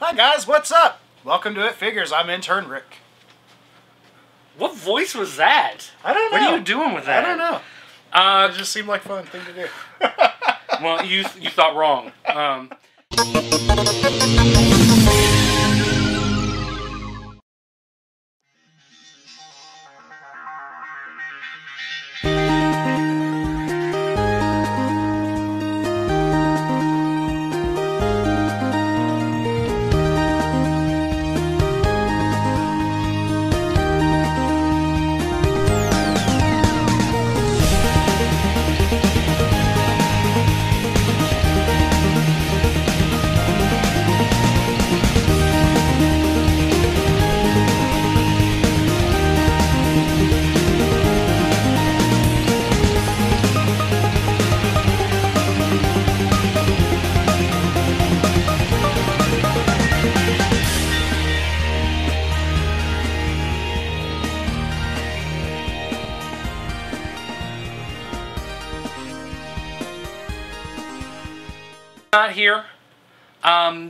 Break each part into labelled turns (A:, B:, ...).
A: Hi guys, what's up? Welcome to It Figures. I'm intern Rick.
B: What voice was that?
A: I don't know.
B: What are you doing with that?
A: I don't know. It just seemed like a fun thing to do.
B: Well, you thought wrong. Not here.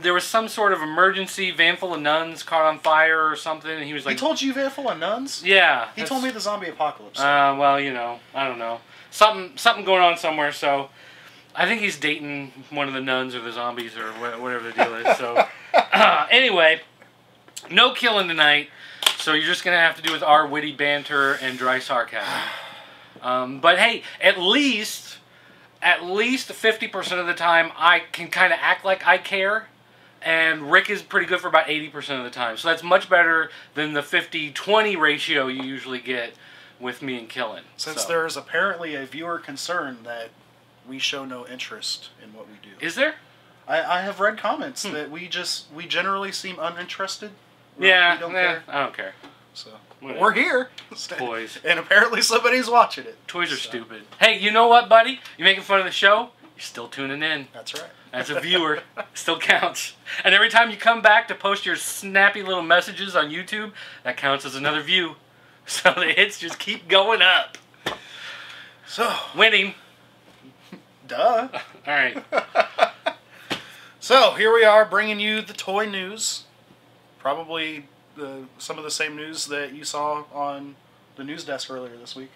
B: There was some sort of emergency, van full of nuns caught on fire or something, and he was like...
A: He told you van full of nuns?
B: Yeah.
A: He told me the zombie apocalypse.
B: Well, you know, I don't know. Something going on somewhere, so... I think he's dating one of the nuns or the zombies or whatever the deal is, so... Anyway, no killing tonight, so you're just going to have to do with our witty banter and dry sarcasm. But hey, at least 50% of the time I can kind of act like I care, and Rick is pretty good for about 80% of the time. So that's much better than the 50-20 ratio you usually get with me and Killen.
A: Since there's apparently a viewer concern that we show no interest in what we do.
B: Is there?
A: I have read comments that we generally seem uninterested.
B: Yeah,
A: we don't care.
B: I don't care.
A: So
B: whatever.
A: we're here.
B: Toys.
A: And apparently somebody's watching it.
B: Toys are stupid. Hey, you know what, buddy? You're making fun of the show? You're still tuning in.
A: That's right.
B: As a viewer, still counts. And every time you come back to post your snappy little messages on YouTube, that counts as another view. So the hits just keep going up.
A: So
B: winning.
A: Duh.
B: All right.
A: So here we are bringing you the toy news. Probably some of the same news that you saw on the news desk earlier this week.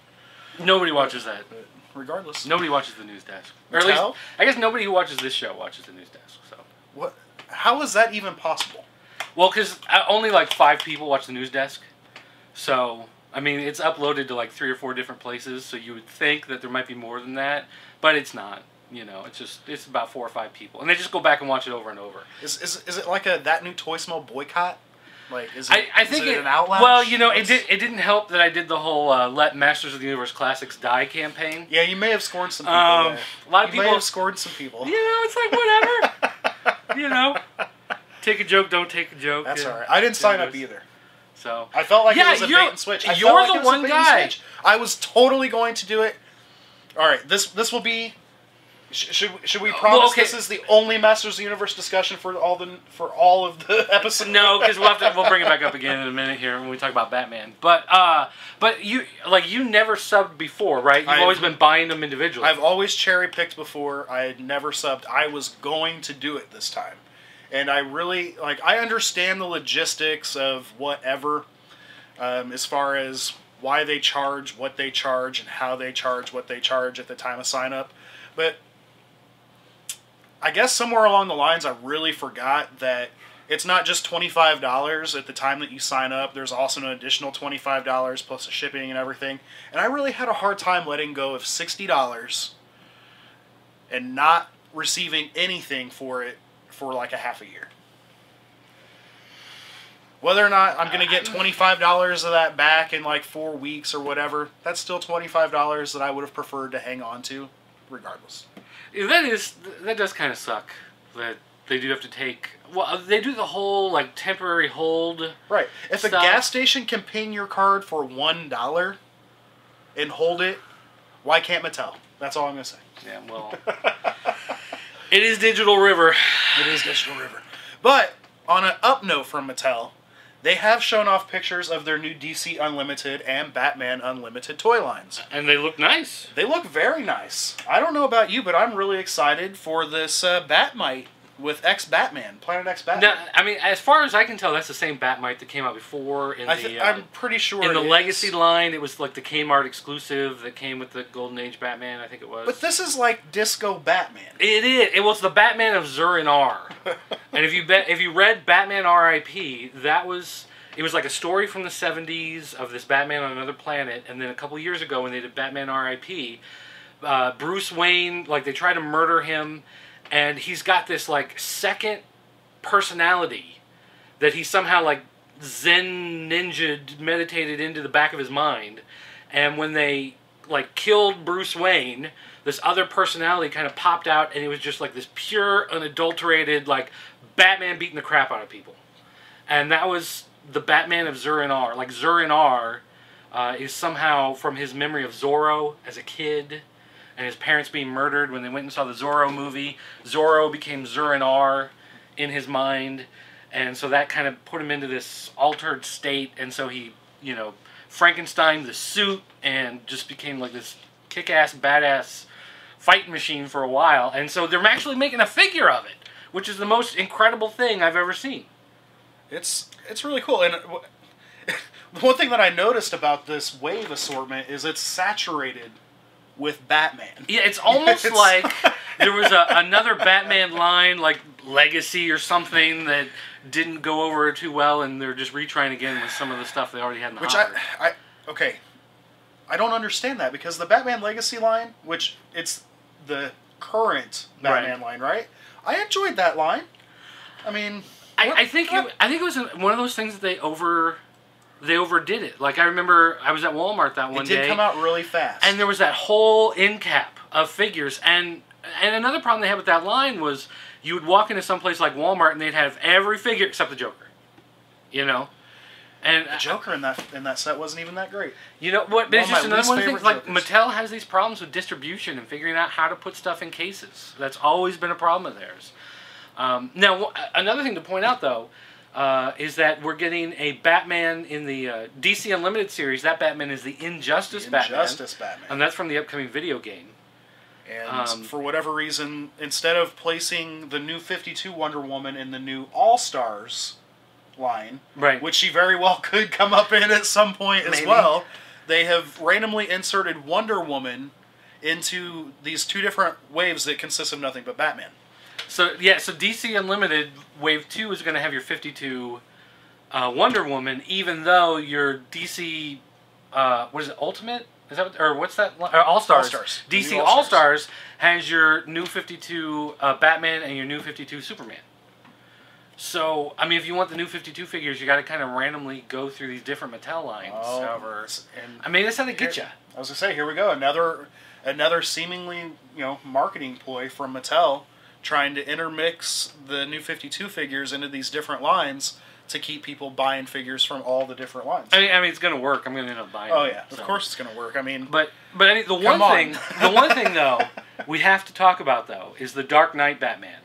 B: Nobody watches that.
A: But regardless.
B: Nobody watches the news desk. Or at least, I guess nobody who watches this show watches the news desk. So.
A: What? How is that even possible?
B: Well, because only like 5 people watch the news desk. So, I mean, it's uploaded to like 3 or 4 different places, so you would think that there might be more than that, but it's not. You know, it's about 4 or 5 people, and they just go back and watch it over and over.
A: Is it like a That New Toy Smell boycott? Like,
B: I think
A: an outlash?
B: Well, you know, it didn't help that I did the whole Let Masters of the Universe Classics Die campaign.
A: Yeah, you may have scored some people there.
B: A lot of people
A: may have scored some people.
B: You know, it's like whatever. You know, take a joke, don't take a joke.
A: That's all right. I didn't sign up either.
B: So
A: I felt like it was a bait and switch.
B: You're the one guy.
A: I was totally going to do it. All right, this will be. Should we promise this is the only Masters of the Universe discussion for all of the episodes?
B: No, because we'll bring it back up again in a minute here when we talk about Batman. But you never subbed before, right? You've always been buying them individually.
A: I've always cherry picked before. I had never subbed. I was going to do it this time, and I really I understand the logistics of whatever, as far as why they charge what they charge and how they charge what they charge at the time of sign up, but I guess somewhere along the lines I really forgot that it's not just $25 at the time that you sign up. There's also an additional $25 plus the shipping and everything. And I really had a hard time letting go of $60 and not receiving anything for it for like a half a year. Whether or not I'm going to get $25 of that back in like 4 weeks or whatever, that's still $25 that I would have preferred to hang on to regardless.
B: That does kind of suck that they do have to take. Well, they do the whole like temporary hold.
A: Right. If a gas station can ping your card for $1 and hold it, why can't Mattel? That's all I'm gonna say.
B: Yeah. Well, it is Digital River.
A: It is Digital River. But on an up note from Mattel, they have shown off pictures of their new DC Unlimited and Batman Unlimited toy lines.
B: And they look nice.
A: They look very nice. I don't know about you, but I'm really excited for this Batmite with X-Batman, Planet X-Batman.
B: No, I mean, as far as I can tell, that's the same Batmite that came out before.
A: I'm pretty sure
B: in the
A: it
B: Legacy
A: is.
B: it was like the Kmart exclusive that came with the Golden Age Batman, I think it was.
A: But this is like Disco Batman.
B: It is. It was the Batman of Zur and R. And if you read Batman R.I.P., it was like a story from the 70s of this Batman on another planet, and then a couple years ago when they did Batman R.I.P., Bruce Wayne, like, they try to murder him, and he's got this, like, second personality that he somehow, like, Zen ninja'd, meditated into the back of his mind. And when they, like, killed Bruce Wayne, this other personality kind of popped out, and it was just, like, this pure, unadulterated, like, Batman beating the crap out of people. And that was the Batman of Zur and R. Like, Zur and R is somehow from his memory of Zorro as a kid, and his parents being murdered when they went and saw the Zorro movie. Zorro became Zur and R in his mind, and so that kind of put him into this altered state, and so he, you know, Frankensteined the suit and just became like this kick-ass, badass fighting machine for a while. And so they're actually making a figure of it, which is the most incredible thing I've ever seen.
A: It's really cool. And the one thing that I noticed about this wave assortment is it's saturated with Batman.
B: Yeah, it's almost like there was another Batman line, like Legacy or something, that didn't go over too well, and they're just retrying again with some of the stuff they already had in the hopper.
A: Okay, I don't understand that, because the Batman Legacy line, which it's the current Batman line, right? I enjoyed that line. I mean,
B: I think it was one of those things that they overdid it. Like, I remember I was at Walmart that one day.
A: It did come out really fast.
B: And there was that whole end cap of figures. And another problem they had with that line was you would walk into some place like Walmart and they'd have every figure except the Joker. You know? And
A: the Joker in that set wasn't even that great.
B: You know what? It's just another one of the things. Like,
A: Jokers.
B: Mattel has these problems with distribution and figuring out how to put stuff in cases. That's always been a problem of theirs. Now, another thing to point out, though, is that we're getting a Batman in the DC Unlimited series. That Batman is the Injustice Batman. And that's from the upcoming video game.
A: And for whatever reason, instead of placing the new 52 Wonder Woman in the new All-Stars line,
B: right,
A: which she very well could come up in at some point as well, they have randomly inserted Wonder Woman into these two different waves that consist of nothing but Batman.
B: So, yeah, so DC Unlimited Wave 2 is going to have your 52 Wonder Woman, even though your DC, what is it, Ultimate? Is that, or what's that? All-Stars. DC All-Stars has your new 52 Batman and your new 52 Superman. So, I mean, if you want the new 52 figures, you got to kind of randomly go through these different Mattel lines. I mean, that's how they get you.
A: I was going to say, here we go. Another seemingly, marketing ploy from Mattel, trying to intermix the new 52 figures into these different lines to keep people buying figures from all the different lines.
B: I mean, it's going to work. I'm going to end up buying
A: it. Oh,
B: them,
A: yeah. Of course it's going to work. I mean...
B: But I mean, the one thing, though, we have to talk about, though, is the Dark Knight Batman.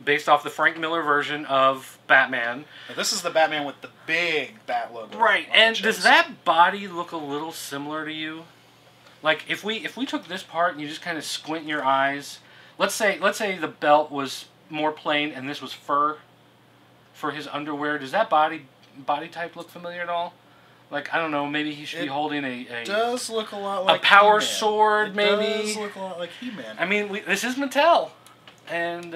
B: Based off the Frank Miller version of Batman.
A: Now, this is the Batman with the big Bat logo.
B: Right, and does that body look a little similar to you? Like, if we took this part and you just kind of squint your eyes, let's say the belt was more plain and this was fur for his underwear. Does that body type look familiar at all? Like, I don't know, maybe he should be holding a
A: does look a lot like
B: a power
A: He-Man.
B: sword, maybe.
A: It does look a lot like He-Man.
B: I mean, this is Mattel, and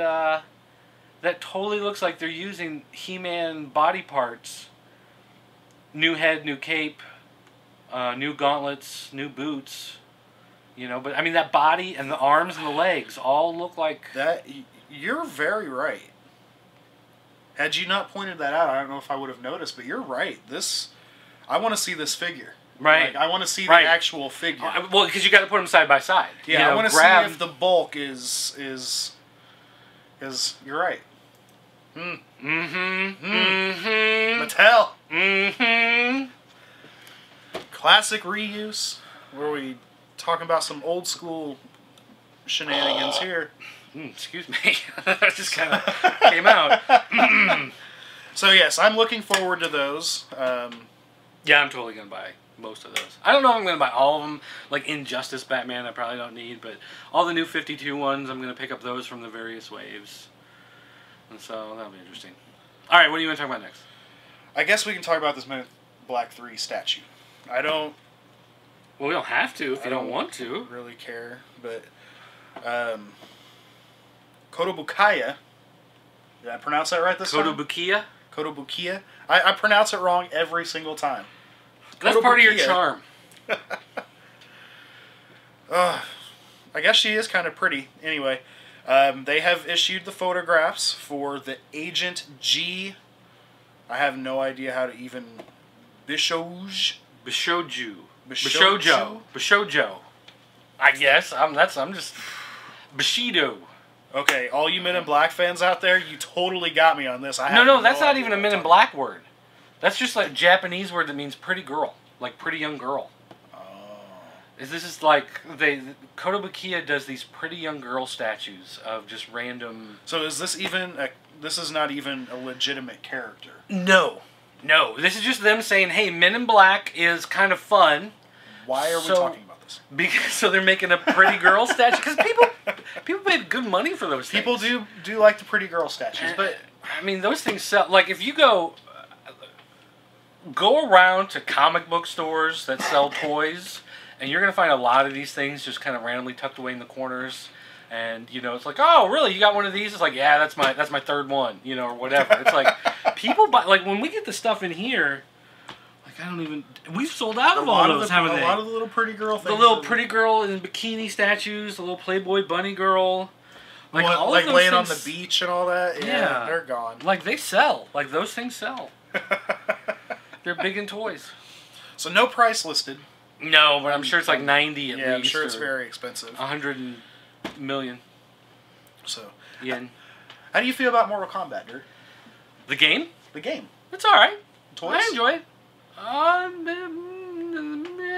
B: that totally looks like they're using He-Man body parts. New head, new cape, new gauntlets, new boots. But I mean, that body and the arms and the legs all look like...
A: That, you're very right. Had you not pointed that out, I don't know if I would have noticed, but you're right. I want to see this figure.
B: Right.
A: Like, I want to see the actual figure.
B: Well, because you got to put them side by side.
A: Yeah, I want to see if the bulk is you're right. Mattel. Classic reuse, where we talking about some old school shenanigans here.
B: Excuse me. That just kind of came out.
A: So yes, I'm looking forward to those.
B: Yeah, I'm totally going to buy most of those. I don't know if I'm going to buy all of them. Like Injustice Batman, I probably don't need, but all the new 52 ones, I'm going to pick up those from the various waves. And so that'll be interesting. All right, what do you want to talk about next?
A: I guess we can talk about this Men in Black 3 statue. I don't...
B: Well, we don't have to if you don't want to.
A: Really care, but... Kodobukaya. Did I pronounce that right this time?
B: Kotobukiya?
A: Kotobukiya. I pronounce it wrong every single time.
B: That's part of your charm.
A: I guess she is kind of pretty. Anyway, they have issued the photographs for the Agent G. I have no idea how to even... Bishoujo. I guess. I'm just... Bushido. Okay, all you Men in Black fans out there, you totally got me on this.
B: No, that's not even a Men in Black word. That's just like a Japanese word that means pretty girl. Like pretty young girl. Oh. This is like... Kotobukiya does these pretty young girl statues of just random...
A: So is this even... This is not even a legitimate character?
B: No. This is just them saying, hey, Men in Black is kind of fun.
A: Why are we talking about this?
B: Because so they're making a pretty girl statue. Because people paid good money for those things.
A: People do like the pretty girl statues, but
B: I mean those things sell. Like if you go around to comic book stores that sell toys, and you're gonna find a lot of these things just kind of randomly tucked away in the corners. And you know, it's like, oh, really? You got one of these? It's like, yeah, that's my third one, you know, or whatever. It's like people buy. Like when we get the stuff in here. I don't even... We've sold out of all those, haven't they?
A: A lot of the little pretty girl things.
B: The little pretty girl in bikini statues, the little Playboy bunny girl.
A: Like all of those laying things, on the beach and all that? Yeah, they're gone.
B: Like, they sell. Like, those things sell. They're big in toys.
A: So, no price listed.
B: No, but I'm sure it's like 90 at least.
A: Yeah, I'm sure it's very expensive.
B: 100 million.
A: So...
B: Yen.
A: How do you feel about Mortal Kombat, Dirt?
B: The game?
A: The game.
B: It's alright.
A: Toys?
B: I enjoy it.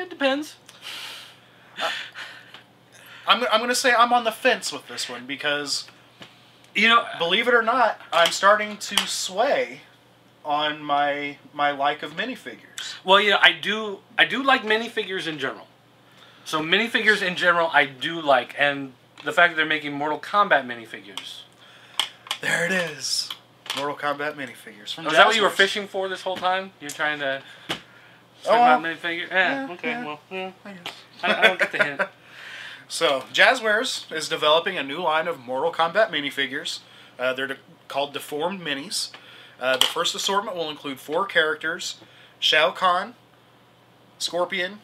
B: It depends.
A: I'm going to say I'm on the fence with this one because,
B: you know,
A: believe it or not, I'm starting to sway on my like of minifigures.
B: Well, you know, I do like minifigures in general. So minifigures in general, I do like, and the fact that they're making Mortal Kombat minifigures.
A: There it is. Mortal Kombat minifigures.
B: Is that what you were fishing for this whole time? You're trying to talk about minifigures? Yeah, okay, well, I guess. I don't get the hint.
A: So, Jazzwares is developing a new line of Mortal Kombat minifigures. They're called Deformed Minis. The first assortment will include 4 characters: Shao Kahn, Scorpion,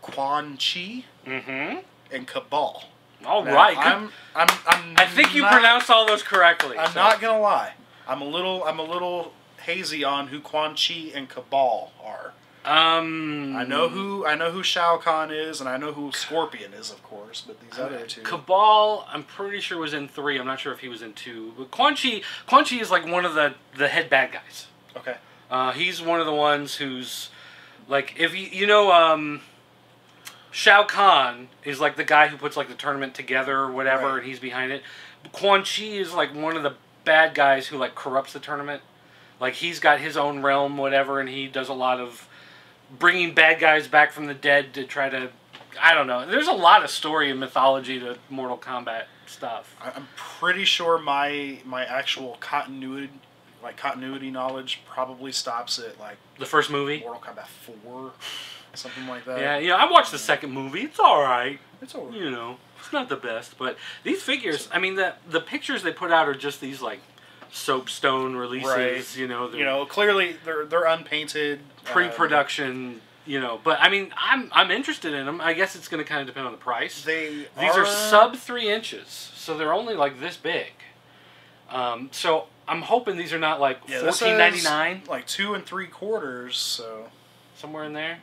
A: Quan Chi, and Cabal.
B: All right.
A: I
B: think you pronounced all those correctly.
A: I'm not gonna lie. I'm a little hazy on who Quan Chi and Cabal are. I know who Shao Kahn is, and I know who Scorpion is, of course. But these other two,
B: Cabal, I'm pretty sure was in 3. I'm not sure if he was in 2. But Quan Chi is like one of the head bad guys.
A: Okay.
B: He's one of the ones who's like, if you know. Shao Kahn is like the guy who puts like the tournament together or whatever, right. And he's behind it. Quan Chi is like one of the bad guys who like corrupts the tournament. Like he's got his own realm, whatever, and he does a lot of bringing bad guys back from the dead to try to... I don't know. There's a lot of story and mythology to Mortal Kombat stuff.
A: I'm pretty sure my actual continuity knowledge probably stops at like...
B: The first movie?
A: Mortal Kombat 4... Something like that.
B: Yeah, I watched the second movie. It's alright. It's alright. You know, it's not the best. But these figures, I mean, the pictures they put out are just these, like, soapstone releases, right. You know.
A: Clearly they're unpainted.
B: Pre-production, you know. But, I mean, I'm interested in them. I guess it's going to kind of depend on the price. These are sub 3 inches, so they're only, like, this big. So, I'm hoping these are not, like, $14.99.
A: Like 2 3/4, so...
B: Somewhere in there.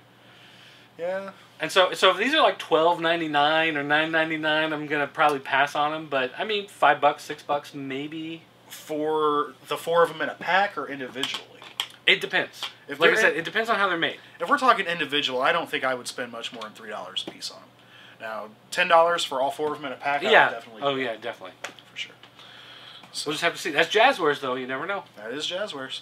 A: Yeah.
B: And so if these are like $12.99 or $9.99, I'm gonna probably pass on them. But I mean, $5, $6, maybe.
A: For the 4 of them in a pack or individually?
B: It depends. Like I said, it depends on how they're made.
A: If we're talking individual, I don't think I would spend much more than $3 a piece on them. Now, $10 for all 4 of them in a pack.
B: Yeah.
A: I would definitely.
B: Oh yeah, definitely.
A: For sure.
B: So we'll just have to see. That's Jazzwares, though. You never know.
A: That is Jazzwares.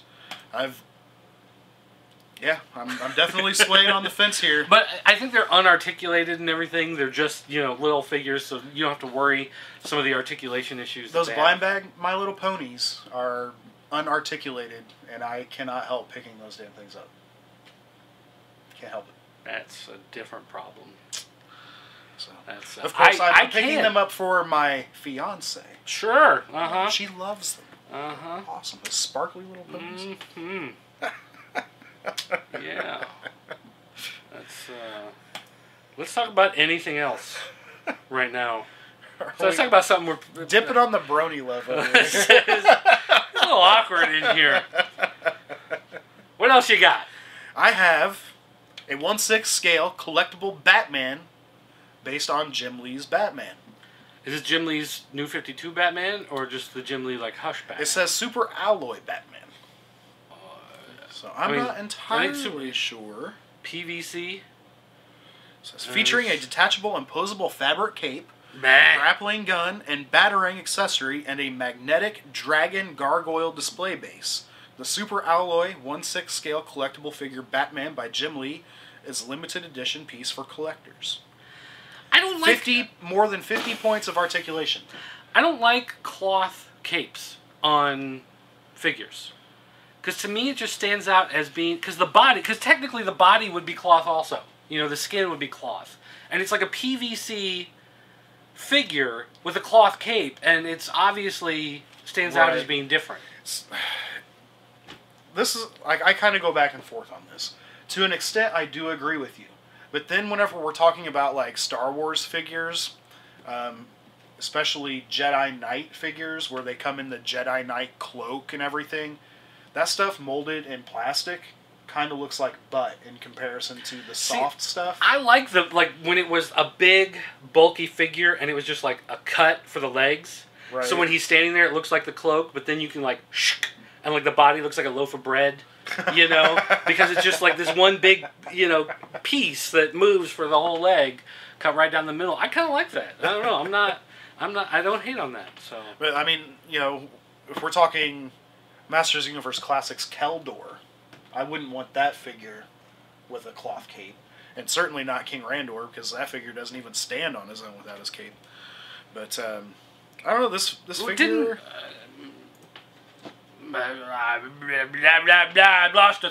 A: Yeah, I'm definitely swaying on the fence here.
B: But I think they're unarticulated and everything. They're just, little figures, so you don't have to worry some of the articulation issues.
A: Those blind bag My Little Ponies are unarticulated, and I cannot help picking those damn things up. Can't help it.
B: That's a different problem.
A: So,
B: that's,
A: of course, I'm picking them up for my fiance.
B: Sure. Uh-huh.
A: She loves them.
B: Uh-huh.
A: Awesome. Those sparkly little ponies.
B: Mm-hmm. Yeah. That's, let's talk about anything else right now. So let's talk about something we're...
A: Dip it on the brony level.
B: It's a little awkward in here. What else you got?
A: I have a 1/6 scale collectible Batman based on Jim Lee's Batman.
B: Is this Jim Lee's New 52 Batman, or just the Jim Lee, Hush Batman?
A: It says Super Alloy Batman. So I'm not entirely sure.
B: PVC?
A: It says featuring a detachable and posable fabric cape, grappling gun, and battering accessory, and a magnetic dragon gargoyle display base. The Super Alloy 1/6 scale collectible figure Batman by Jim Lee is a limited edition piece for collectors.
B: I don't like...
A: more than 50 points of articulation.
B: I don't like cloth capes on figures. Because to me it just stands out as being... Because technically the body would be cloth also. The skin would be cloth. And it's like a PVC figure with a cloth cape, and it's obviously stands out as being different.
A: This is... I kind of go back and forth on this. To an extent, I do agree with you. But then whenever we're talking about, Star Wars figures, especially Jedi Knight figures, where they come in the Jedi Knight cloak and everything... That stuff molded in plastic kind of looks like butt in comparison to the soft stuff.
B: I like when it was a big, bulky figure and it was just a cut for the legs.
A: Right.
B: So when he's standing there, it looks like the cloak, but then you can and the body looks like a loaf of bread, because it's just this one big, piece that moves for the whole leg, cut right down the middle. I kind of like that. I don't know. I don't hate on that. So.
A: But I mean, if we're talking Masters of the Universe Classics Keldor, I wouldn't want that figure with a cloth cape. And certainly not King Randor, because that figure doesn't even stand on his own without his cape. But, I don't know, this figure...
B: I lost a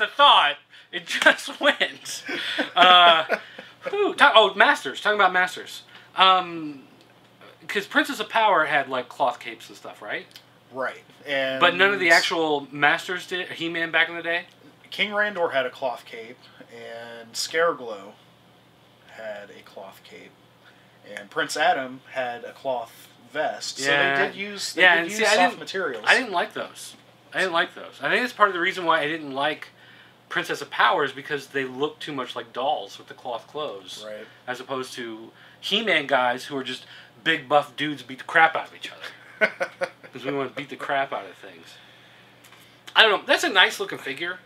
B: thought. It just went. Masters. Talking about Masters. Because Princess of Power had, cloth capes and stuff, right?
A: Right.
B: But none of the actual Masters did? He-Man back in the day?
A: King Randor had a cloth cape, and Scareglow had a cloth cape, and Prince Adam had a cloth vest. So they did use soft materials.
B: I didn't like those. I think it's part of the reason why I didn't like Princess of Power is because they look too much like dolls with the cloth clothes.
A: Right.
B: As opposed to He-Man guys who are just big buff dudes who beat the crap out of each other. Because we want to beat the crap out of things. I don't know. That's a nice looking figure.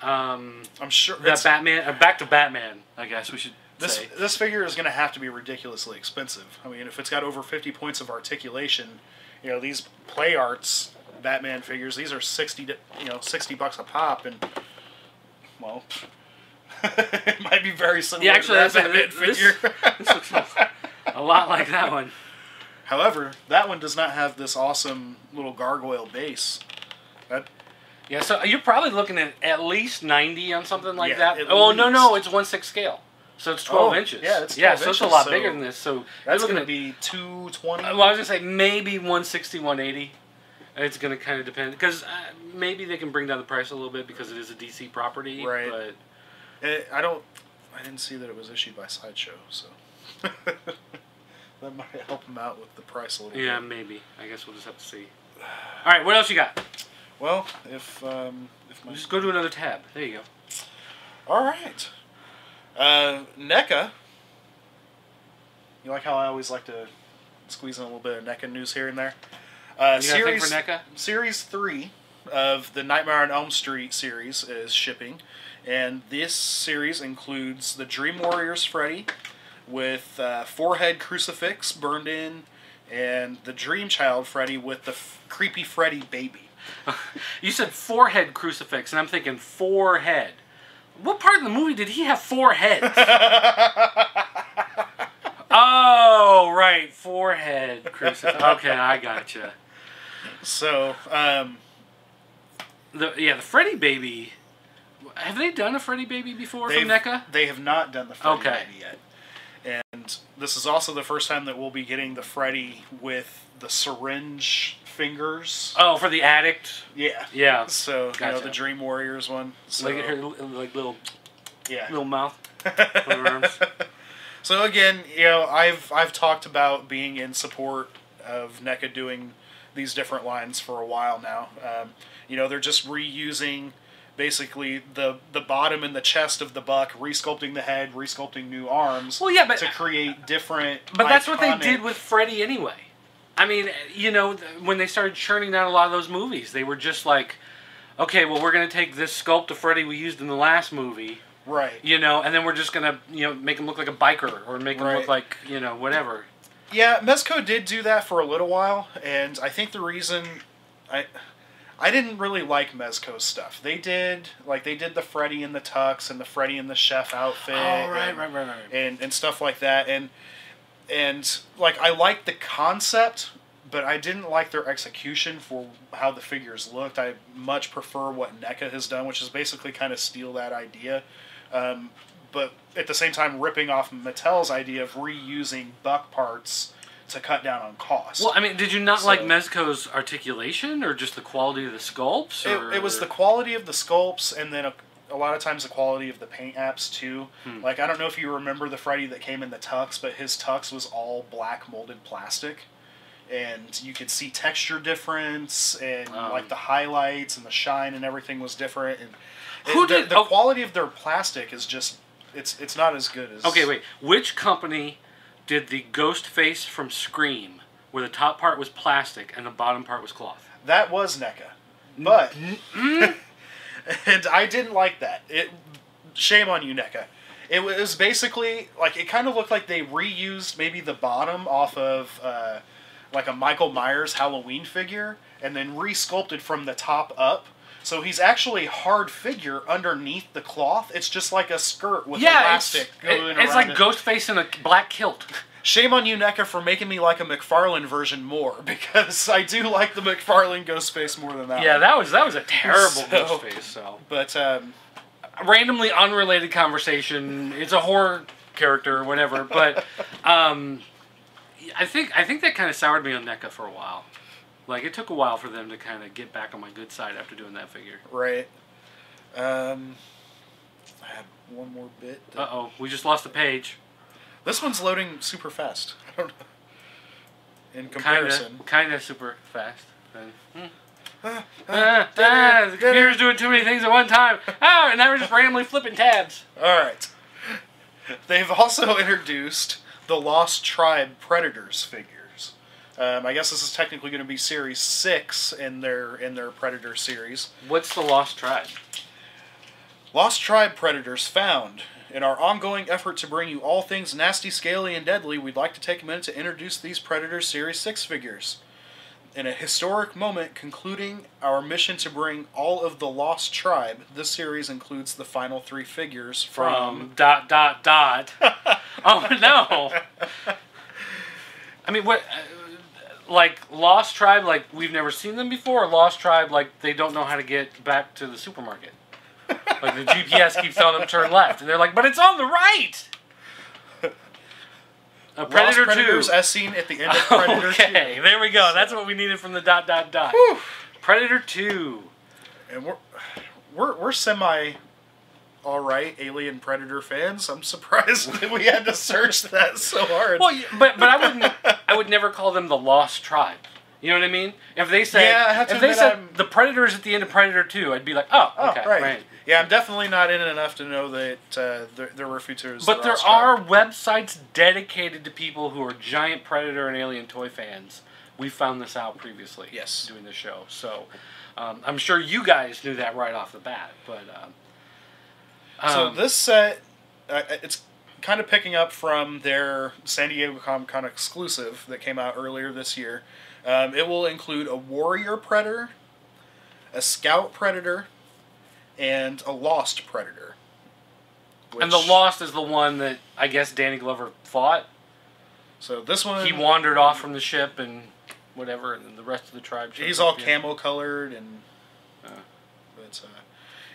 A: I'm sure
B: that Batman. Back to Batman. I guess we should say
A: this figure is going to have to be ridiculously expensive. I mean, if it's got over 50 points of articulation, these Play Arts Batman figures, these are $60 a pop, and well, it might be very similar.
B: Yeah, actually,
A: to that Batman figure.
B: This looks a lot like that one.
A: However, that one does not have this awesome little gargoyle base.
B: Yeah, so you're probably looking at least 90 on something like that.
A: Oh,
B: no, it's 1/6 scale. So it's 12 inches.
A: Yeah, it's 12 inches.
B: So it's a lot bigger than this. So
A: that's going to be 220.
B: Well, I was going to say maybe 160, 180. It's going to kind of depend. Because maybe they can bring down the price a little bit because it is a DC property.
A: Right.
B: But
A: I didn't see that it was issued by Sideshow, so... That might help them out with the price a little bit.
B: Yeah, maybe. I guess we'll just have to see. All right, what else you got?
A: Well, if
B: just go to another tab. There you go.
A: All right. NECA. You like how I always like to squeeze in a little bit of NECA news here and there? Series 3 of the Nightmare on Elm Street series is shipping, and this series includes the Dream Warriors Freddy with forehead crucifix burned in and the Dream Child Freddy with the creepy Freddy baby.
B: You said forehead crucifix, and I'm thinking forehead. What part of the movie did he have 4 heads? Oh, right, forehead crucifix. Okay, I gotcha.
A: So,
B: the Freddy baby. Have they done a Freddy baby before from NECA?
A: They have not done the Freddy baby yet. And this is also the first time that we'll be getting the Freddy with the syringe fingers.
B: Oh, for the addict?
A: Yeah.
B: Yeah.
A: So, you know, the Dream Warriors one. So,
B: look at her, like, little mouth. Arms.
A: So again, you know, I've talked about being in support of NECA doing these different lines for a while now. You know, they're just reusing basically the bottom and the chest of the Buck, resculpting the head, resculpting new arms.
B: Well, yeah, but
A: to create different.
B: But that's what they did with Freddy anyway. I mean, you know, when they started churning out a lot of those movies, they were just like, okay, well, we're going to take this sculpt of Freddy we used in the last movie.
A: Right.
B: You know, and then we're just going to, you know, make him look like a biker or make him look like, you know, whatever.
A: Yeah, Mezco did do that for a little while, and I think the reason I didn't really like Mezco's stuff. They did the Freddy in the tux and the Freddy in the chef outfit.
B: Oh, right.
A: And stuff like that. And like, I liked the concept, but I didn't like their execution for how the figures looked. I much prefer what NECA has done, which is basically kind of steal that idea. But at the same time, ripping off Mattel's idea of reusing Buck parts to cut down on cost.
B: Well, I mean, did you not like Mezco's articulation, or just the quality of the sculpts?
A: It was the quality of the sculpts, and then a lot of times the quality of the paint apps too. Like, I don't know if you remember the Freddy that came in the tux, but his tux was all black molded plastic, and you could see texture difference, and like the highlights and the shine and everything was different. And the quality of their plastic is just it's not as good as.
B: Okay, wait. Which company did the ghost face from Scream, where the top part was plastic and the bottom part was cloth?
A: That was NECA, but and I didn't like that. Shame on you, NECA. It was basically like, it kind of looked like they reused maybe the bottom off of like a Michael Myers Halloween figure, and then re-sculpted from the top up. So he's actually hard figure underneath the cloth. It's just like a skirt with elastic going around.
B: It's like Ghostface in a black kilt.
A: Shame on you, NECA, for making me like a McFarlane version more, because I do like the McFarlane Ghostface more than that.
B: Yeah, that was a terrible Ghostface. So,
A: but
B: randomly unrelated conversation. It's a horror character or whatever, but I think that kind of soured me on NECA for a while. Like, it took a while for them to kind of get back on my good side after doing that figure.
A: Right. I had one more bit.
B: Uh-oh, we just lost a page.
A: This one's loading super fast. I don't know. In comparison.
B: Kind of super fast. The computer's doing too many things at one time. And now we're just randomly flipping tabs.
A: Alright. They've also introduced the Lost Tribe Predators figures. I guess this is technically going to be Series 6 in their Predator series.
B: What's the Lost Tribe?
A: Lost Tribe Predators found. In our ongoing effort to bring you all things nasty, scaly, and deadly, we'd like to take a minute to introduce these Predator Series 6 figures. In a historic moment concluding our mission to bring all of the Lost Tribe, this series includes the final 3 figures from... ...
B: Oh, no! I mean, what... like, Lost Tribe, like, we've never seen them before, or Lost Tribe, like, they don't know how to get back to the supermarket? Like, the GPS keeps telling them to turn left, and they're like, but it's on the right! Predator 2.
A: Predators as seen at the end of Predator 2.
B: Okay, there we go. So. That's what we needed from the ...
A: Whew.
B: Predator 2.
A: And we're semi... alright, Alien Predator fans. I'm surprised that we had to search that so hard.
B: Well, but I would never call them the Lost Tribe. You know what I mean? If they said the Predators at the end of Predator 2, I'd be like, oh, okay, right.
A: Yeah, I'm definitely not in it enough to know that there were futures.
B: But there are websites dedicated to people who are giant Predator and Alien toy fans. We found this out previously.
A: Yes.
B: Doing the show. So, I'm sure you guys knew that right off the bat, but...
A: so this set, it's kind of picking up from their San Diego Comic-Con exclusive that came out earlier this year. It will include a warrior predator, a scout predator, and a lost predator.
B: And the lost is the one that I guess Danny Glover fought.
A: So this one,
B: he wandered off from the ship and whatever, and then the rest of the tribe.
A: He's all camo colored, and but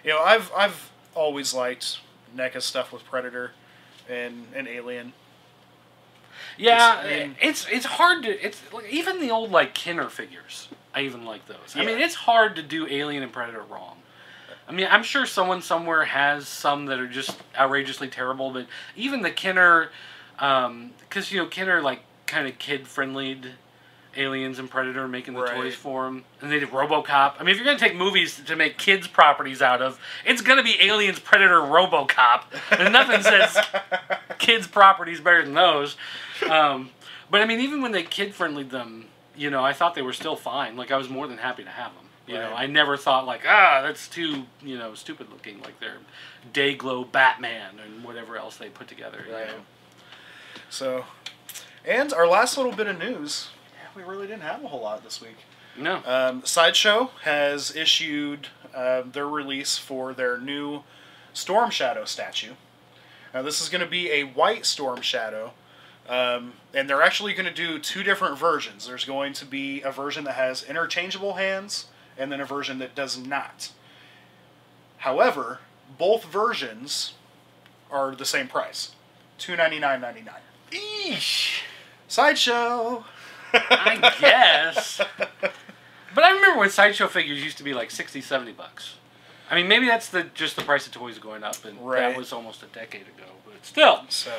A: I've always liked NECA stuff with Predator and Alien.
B: Yeah, it's hard to like, even the old like Kenner figures. I even like those. Yeah. I mean, it's hard to do Alien and Predator wrong. I mean, I'm sure someone somewhere has some that are just outrageously terrible, but even the Kenner, because Kenner like kind of kid-friendly Aliens and Predator, making the toys for them, and they did RoboCop. I mean, if you're gonna take movies to make kids properties out of, it's gonna be Aliens, Predator, RoboCop, and nothing says kids properties better than those. But I mean, even when they kid-friendlied them, I thought they were still fine. Like, I was more than happy to have them. I never thought like, that's too, stupid looking, like their Dayglow Batman and whatever else they put together.
A: Right. So, and our last little bit of news, we really didn't have a whole lot this week.
B: No.
A: Sideshow has issued their release for their new Storm Shadow statue. Now, this is going to be a white Storm Shadow. And they're actually going to do two different versions. There's going to be a version that has interchangeable hands, and then a version that does not. However, both versions are the same price, $299.99.
B: Eesh.
A: Sideshow.
B: I guess. But I remember when Sideshow figures used to be like $60, $70. I mean, maybe that's just the price of toys going up, and that was almost a decade ago. But still.
A: So.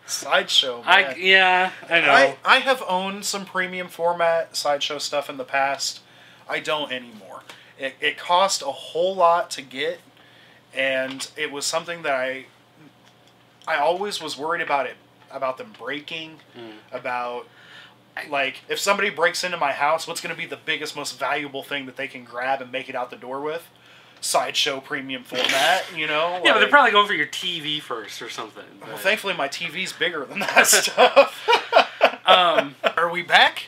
A: Sideshow, man.
B: I know.
A: I have owned some premium format Sideshow stuff in the past. I don't anymore. It cost a whole lot to get, and it was something that I always was worried about them breaking, about like if somebody breaks into my house, what's going to be the biggest, most valuable thing that they can grab and make it out the door with? Sideshow premium format,
B: Yeah, but they're probably going for your TV first or something. But...
A: Well, thankfully my TV's bigger than that stuff. Are we back?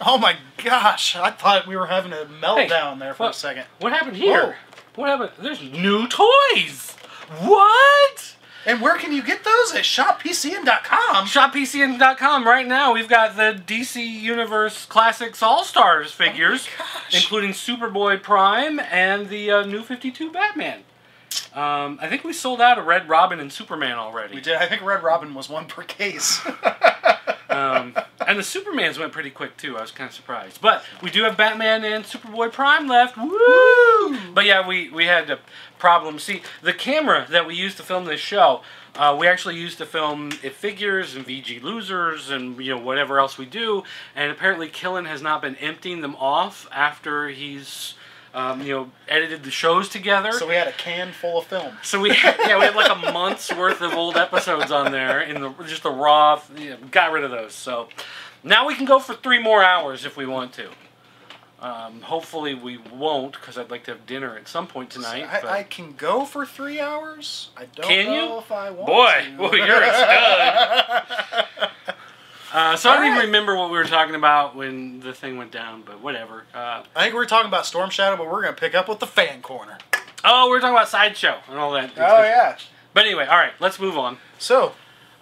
A: Oh my gosh, I thought we were having a meltdown there for a second.
B: What happened here? Whoa. What happened? There's new toys! What?
A: And where can you get those? At ShopPCN.com.
B: ShopPCN.com right now. We've got the DC Universe Classics All-Stars figures, including Superboy Prime and the New 52 Batman. I think we sold out of Red Robin and Superman already.
A: We did. I think Red Robin was one per case.
B: And the Supermans went pretty quick, too. I was kind of surprised. But we do have Batman and Superboy Prime left. Woo! But yeah, we had a problem. See, the camera that we used to film this show, we actually used to film It Figures and VG Losers and whatever else we do. And apparently Killen has not been emptying them off after he's... edited the shows together.
A: So we had a can full of film.
B: So we had like a month's worth of old episodes on there in just the raw. Got rid of those. So now we can go for 3 more hours if we want to. Hopefully we won't, because I'd like to have dinner at some point tonight.
A: So I can go for 3 hours. I don't know if I want
B: to. Boy, you're a stud. So I don't even remember what we were talking about when the thing went down, but whatever.
A: I think we were talking about Storm Shadow, but we're going to pick up with the fan corner.
B: Oh, we were talking about Sideshow and all that.
A: Oh, yeah.
B: But anyway, all right, let's move on.
A: So.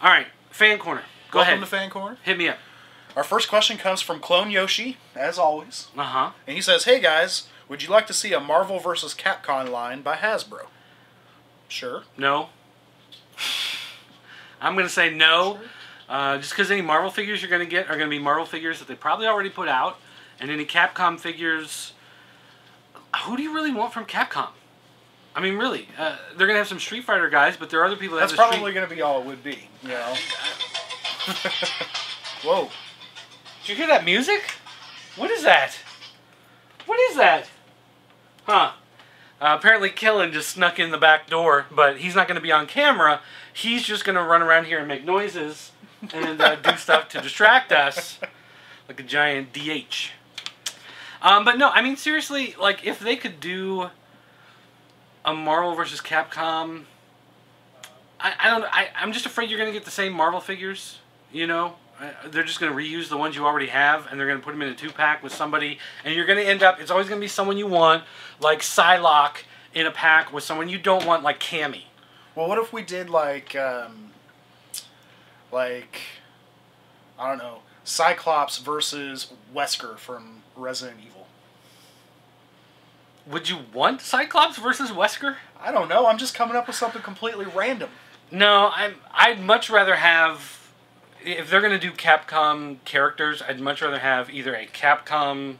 B: All right, fan corner. Go ahead.
A: Welcome to fan corner.
B: Hit me up.
A: Our first question comes from Clone Yoshi, as always.
B: Uh-huh.
A: And he says, hey, guys, would you like to see a Marvel vs. Capcom line by Hasbro? Sure.
B: No. I'm going to say no.
A: Sure.
B: Just because any Marvel figures you're going to get are going to be Marvel figures that they probably already put out. And any Capcom figures... Who do you really want from Capcom? I mean, really. They're going to have some Street Fighter guys, but there are other people that
A: That's probably going to be all it would be, Whoa.
B: Did you hear that music? What is that? What is that? Huh. Apparently Killen just snuck in the back door, but he's not going to be on camera. He's just going to run around here and make noises and do stuff to distract us like a giant DH. But no, I mean seriously, like if they could do a Marvel versus Capcom, I don't know. I'm just afraid you're going to get the same Marvel figures. You know, they're just going to reuse the ones you already have, and they're going to put them in a 2-pack with somebody, and you're going to end up. It's always going to be someone you want, like Psylocke, in a pack with someone you don't want, like Cammy.
A: Well, what if we did like I don't know, Cyclops versus Wesker from Resident Evil?
B: Would you want Cyclops versus Wesker?
A: I don't know. I'm just coming up with something completely random.
B: No, I'd much rather have, if they're going to do Capcom characters, I'd much rather have either a Capcom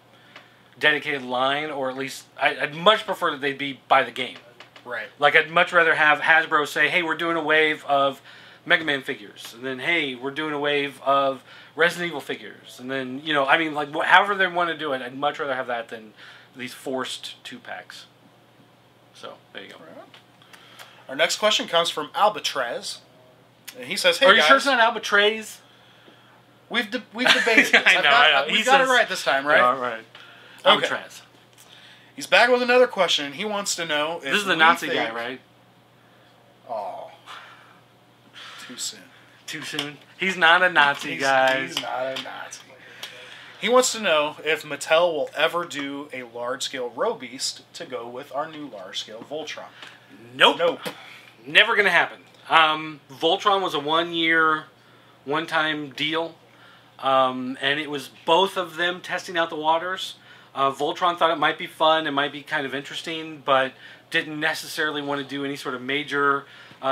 B: dedicated line, or at least I'd much prefer that they'd be by the game.
A: Right.
B: Like I'd much rather have Hasbro say, "Hey, we're doing a wave of Mega Man figures," and then, "Hey, we're doing a wave of Resident Evil figures," and then I mean, like however they want to do it, I'd much rather have that than these forced 2-packs. So there you go.
A: Right. Our next question comes from Albatrez, and he says, "Hey,
B: Are you
A: guys,
B: sure it's not Albatrez?"
A: We've debated this.
B: I know.
A: We got it right this time, right?
B: All right.
A: Okay.
B: Albatrez.
A: He's back with another question. He wants to know if
B: This is the Nazi guy, right?
A: Oh, too soon.
B: Too soon. He's not a Nazi, guys.
A: He's not a Nazi. He wants to know if Mattel will ever do a large-scale Robeast to go with our new large-scale Voltron.
B: Nope. Never gonna happen. Voltron was a 1-year, one-time deal, and it was both of them testing out the waters. Voltron thought it might be fun, it might be kind of interesting, but didn't necessarily want to do any sort of major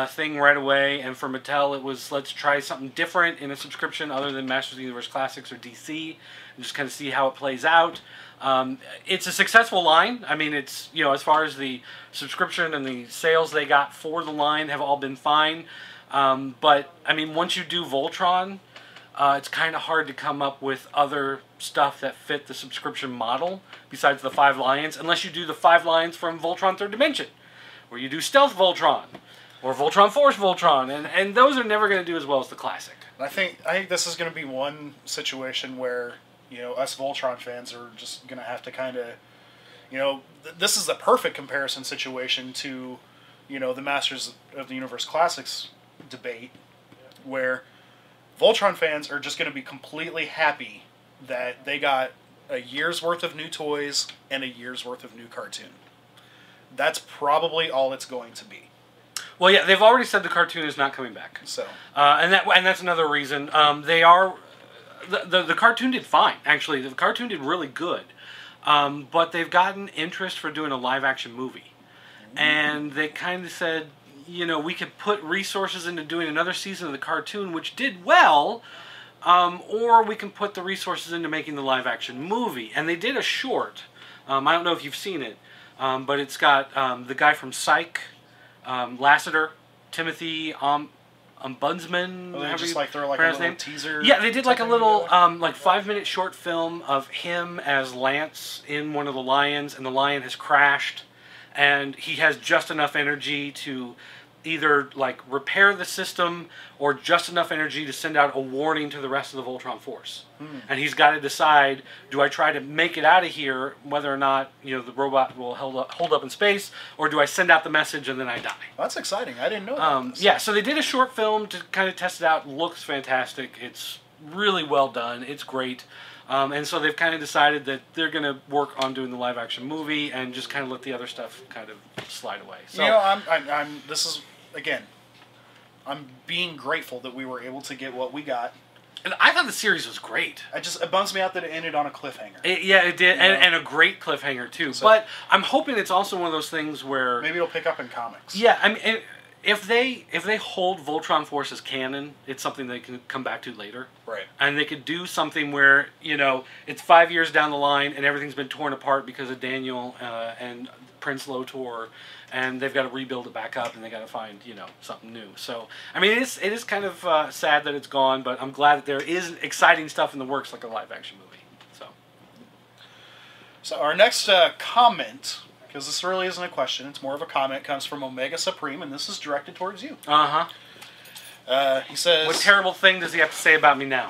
B: thing right away. And for Mattel, it was, let's try something different in a subscription other than Masters of the Universe Classics or DC, and just kind of see how it plays out. It's a successful line. I mean, it's, as far as the subscription and the sales they got for the line have all been fine. But, I mean, once you do Voltron, it's kind of hard to come up with other stuff that fit the subscription model besides the 5 lions, unless you do the 5 lions from Voltron Third Dimension, where you do Stealth Voltron, or Voltron Force Voltron, and those are never going to do as well as the classic.
A: I think this is going to be one situation where, us Voltron fans are just going to have to kind of, this is the perfect comparison situation to, the Masters of the Universe Classics debate, where Voltron fans are just going to be completely happy that they got a year's worth of new toys and a year's worth of new cartoon. That's probably all it's going to be.
B: Well, yeah, they've already said the cartoon is not coming back.
A: So,
B: and that's another reason. They are the cartoon did fine. Actually, the cartoon did really good. But they've gotten interest for doing a live action movie, and they kind of said, we could put resources into doing another season of the cartoon, which did well, or we can put the resources into making the live action movie. And they did a short. I don't know if you've seen it, but it's got the guy from Psych, Lassiter, Timothy Ombudsman.
A: They just throw like a little teaser.
B: Yeah, they did like a little 5-minute short film of him as Lance in one of the lions, and the lion has crashed, and he has just enough energy to either repair the system or just enough energy to send out a warning to the rest of the Voltron force. And he's got to decide, do I try to make it out of here, whether or not the robot will hold up in space, or do I send out the message and then I die?
A: Well, that's exciting. I didn't know that.
B: Yeah, so they did a short film to kind of test it out. It looks fantastic. It's really well done. It's great. And so they've kind of decided that they're going to work on doing the live action movie and just kind of let the other stuff kind of slide away. So,
A: I'm being grateful that we were able to get what we got.
B: And I thought the series was great.
A: It bums me out that it ended on a cliffhanger.
B: It did, and a great cliffhanger too. So, but I'm hoping it's also one of those things where
A: maybe it'll pick up in comics.
B: Yeah, I mean, if they hold Voltron Force as canon, it's something they can come back to later.
A: Right.
B: And they could do something where it's 5 years down the line and everything's been torn apart because of Daniel and Prince Lotor, and they've got to rebuild it back up, and they got to find something new. So I mean, it is kind of sad that it's gone, but I'm glad that there is exciting stuff in the works, like a live action movie.
A: So our next comment, because this really isn't a question, it's more of a comment, comes from Omega Supreme, and this is directed towards you.
B: Uh-huh.
A: He says,
B: what terrible thing does he have to say about me now?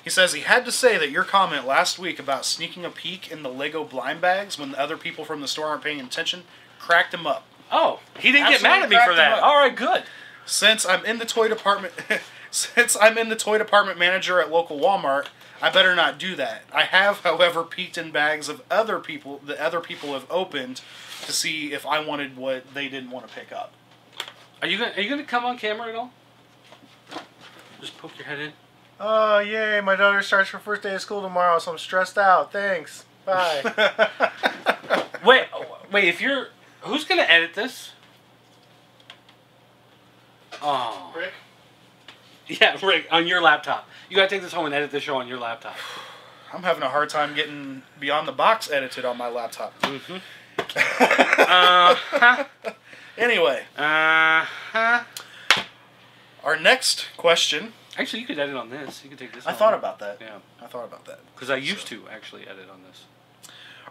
A: He says he had to say that your comment last week about sneaking a peek in the Lego blind bags when the other people from the store aren't paying attention cracked him up.
B: Oh, he didn't get mad at me for that. All right, good.
A: Since I'm in the toy department, manager at local Walmart, I better not do that. I have, however, peeked in bags of other people that other people have opened to see if I wanted what they didn't want to pick up.
B: Are you gonna come on camera at all? Just poke your head in.
C: Oh, yay, my daughter starts her first day of school tomorrow, so I'm stressed out. Thanks. Bye.
B: Wait, if you're... Who's going to edit this? Oh.
A: Rick?
B: Yeah, Rick, on your laptop. You got to take this home and edit the show on your laptop.
A: I'm having a hard time getting Beyond the Box edited on my laptop.
B: Mm-hmm.
A: Anyway. Our next question...
B: Actually, you could edit on this. You could take this
A: I thought about that.
B: Yeah.
A: I thought about that.
B: Because I used to actually edit on this.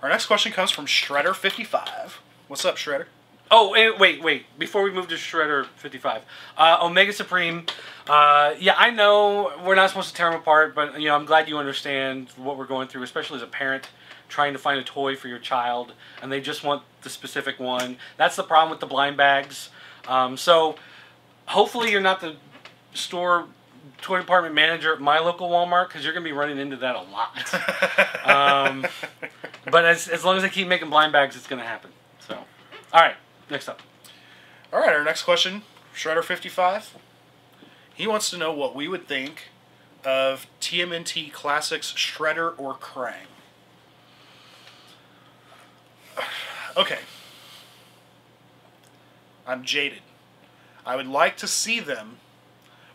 A: Our next question comes from Shredder55. What's up, Shredder?
B: Oh, wait. Before we move to Shredder55. Omega Supreme. Yeah, I know we're not supposed to tear them apart, but I'm glad you understand what we're going through, especially as a parent trying to find a toy for your child, and they just want the specific one. That's the problem with the blind bags. So, hopefully you're not the store... toy department manager at my local Walmart, because you're going to be running into that a lot. But as long as I keep making blind bags, it's going to happen. So, all right, next up.
A: All right, our next question, Shredder55. He wants to know what we would think of TMNT Classics Shredder or Krang. Okay. I'm jaded. I would like to see them,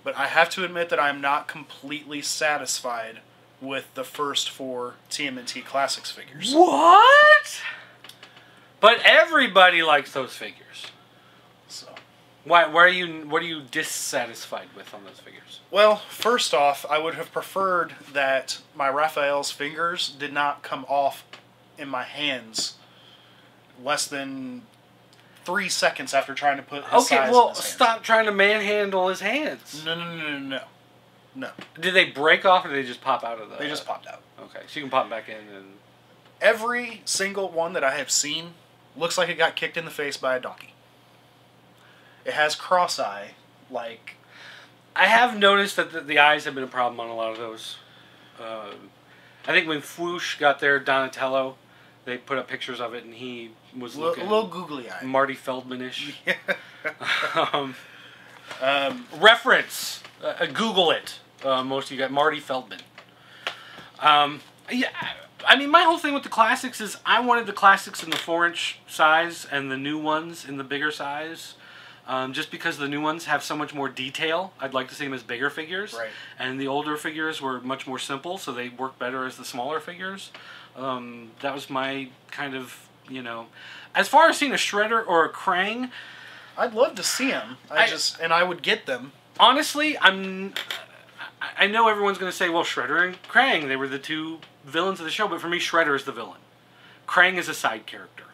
A: but I have to admit that I'm not completely satisfied with the first 4 TMNT Classics figures.
B: What? But everybody likes those figures.
A: So,
B: What are you dissatisfied with on those figures?
A: well, first off, I would have preferred that my Raphael's fingers did not come off in my hands less than 3 seconds after trying to put his size in his hands.
B: Stop trying to manhandle his hands.
A: No.
B: Did they break off or did they just pop out of the...
A: They just popped out.
B: Okay, so you can pop them back in and...
A: Every single one that I have seen looks like it got kicked in the face by a donkey. It has cross-eye, like...
B: I have noticed that the eyes have been a problem on a lot of those. I think when Fwoosh got their Donatello, they put up pictures of it and he was looking...
A: A little googly eye.
B: Marty Feldman-ish. Reference. Google it. Most of you got Marty Feldman. Yeah, I mean, my whole thing with the classics is I wanted the classics in the 4-inch size and the new ones in the bigger size. Just because the new ones have so much more detail, I'd like to see them as bigger figures.
A: Right.
B: And the older figures were much more simple, so they work better as the smaller figures. That was my kind of, As far as seeing a Shredder or a Krang...
A: I'd love to see them. I would get them.
B: Honestly, I know everyone's going to say, well, Shredder and Krang, they were the 2 villains of the show, but for me, Shredder is the villain. Krang is a side character.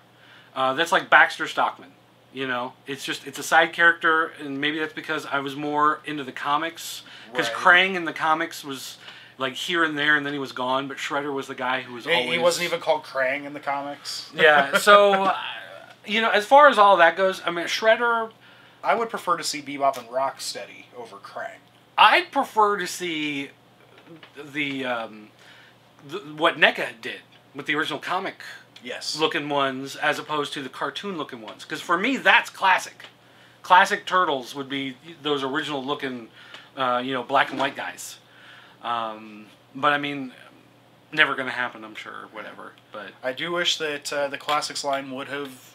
B: That's like Baxter Stockman. It's a side character, and maybe that's because I was more into the comics. Because Krang in the comics was like here and there, and then he was gone. But Shredder was the guy who was always...
A: He wasn't even called Krang in the comics.
B: Yeah, so, as far as all that goes, I mean, Shredder...
A: I would prefer to see Bebop and Rocksteady over Krang.
B: I'd prefer to see what NECA did with the original comic looking ones as opposed to the cartoon looking ones. Because for me, that's classic. Classic Turtles would be those original looking, black and white guys. But I mean, never going to happen, I'm sure, whatever. But
A: I do wish that the Classics line would have,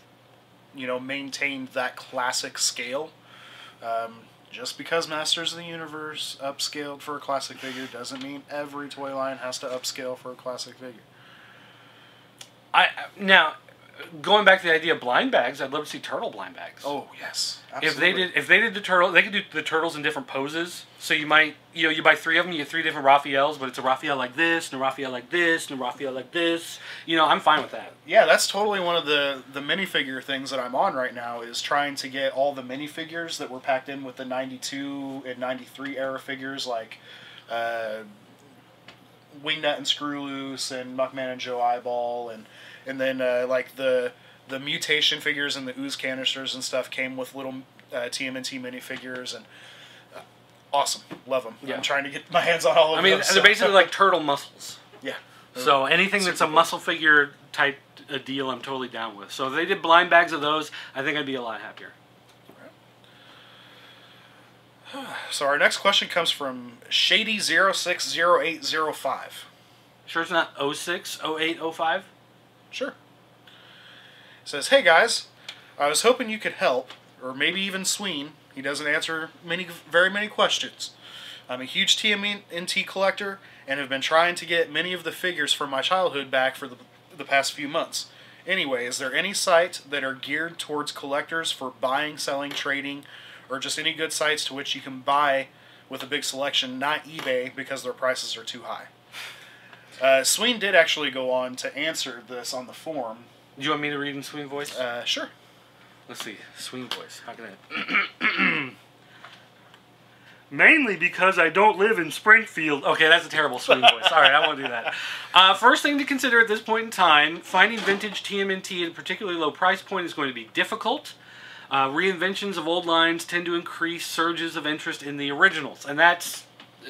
A: maintained that classic scale. Just because Masters of the Universe upscaled for a classic figure doesn't mean every toy line has to upscale for a classic figure.
B: Now, going back to the idea of blind bags, I'd love to see turtle blind bags.
A: Oh yes, absolutely.
B: If they did the turtle, they could do the turtles in different poses. So you might, you buy 3 of them, you get 3 different Raphaels, but it's a Raphael like this, and a Raphael like this, and a Raphael like this. I'm fine with that.
A: Yeah, that's totally one of the minifigure things that I'm on right now, is trying to get all the minifigures that were packed in with the 92 and 93 era figures, like Wingnut and Screw Loose and Muckman and Joe Eyeball, and then like the mutation figures and the ooze canisters and stuff came with little TMNT minifigures, and awesome, love them. Yeah. I'm trying to get my hands on all of them.
B: I mean, they're basically like turtle muscles.
A: Yeah.
B: So anything that's a muscle figure type deal, I'm totally down with. So if they did blind bags of those, I think I'd be a lot happier.
A: So our next question comes from Shady060805.
B: Sure it's not 060805?
A: Sure. It says, "Hey guys, I was hoping you could help, or maybe even Sween. He doesn't answer very many questions. I'm a huge TMNT collector and have been trying to get many of the figures from my childhood back for the past few months. Anyway, is there any site that are geared towards collectors for buying, selling, trading, or just any good sites to which you can buy with a big selection, not eBay because their prices are too high?" Sween did actually go on to answer this on the forum.
B: Do you want me to read in Sween voice?
A: Sure.
B: Let's see. Sween voice. How can I... Mainly because I don't live in Springfield. Okay, that's a terrible Sween voice. All right, I won't do that. First thing to consider at this point in time, finding vintage TMNT at a particularly low price point is going to be difficult. Reinventions of old lines tend to increase surges of interest in the originals, and that's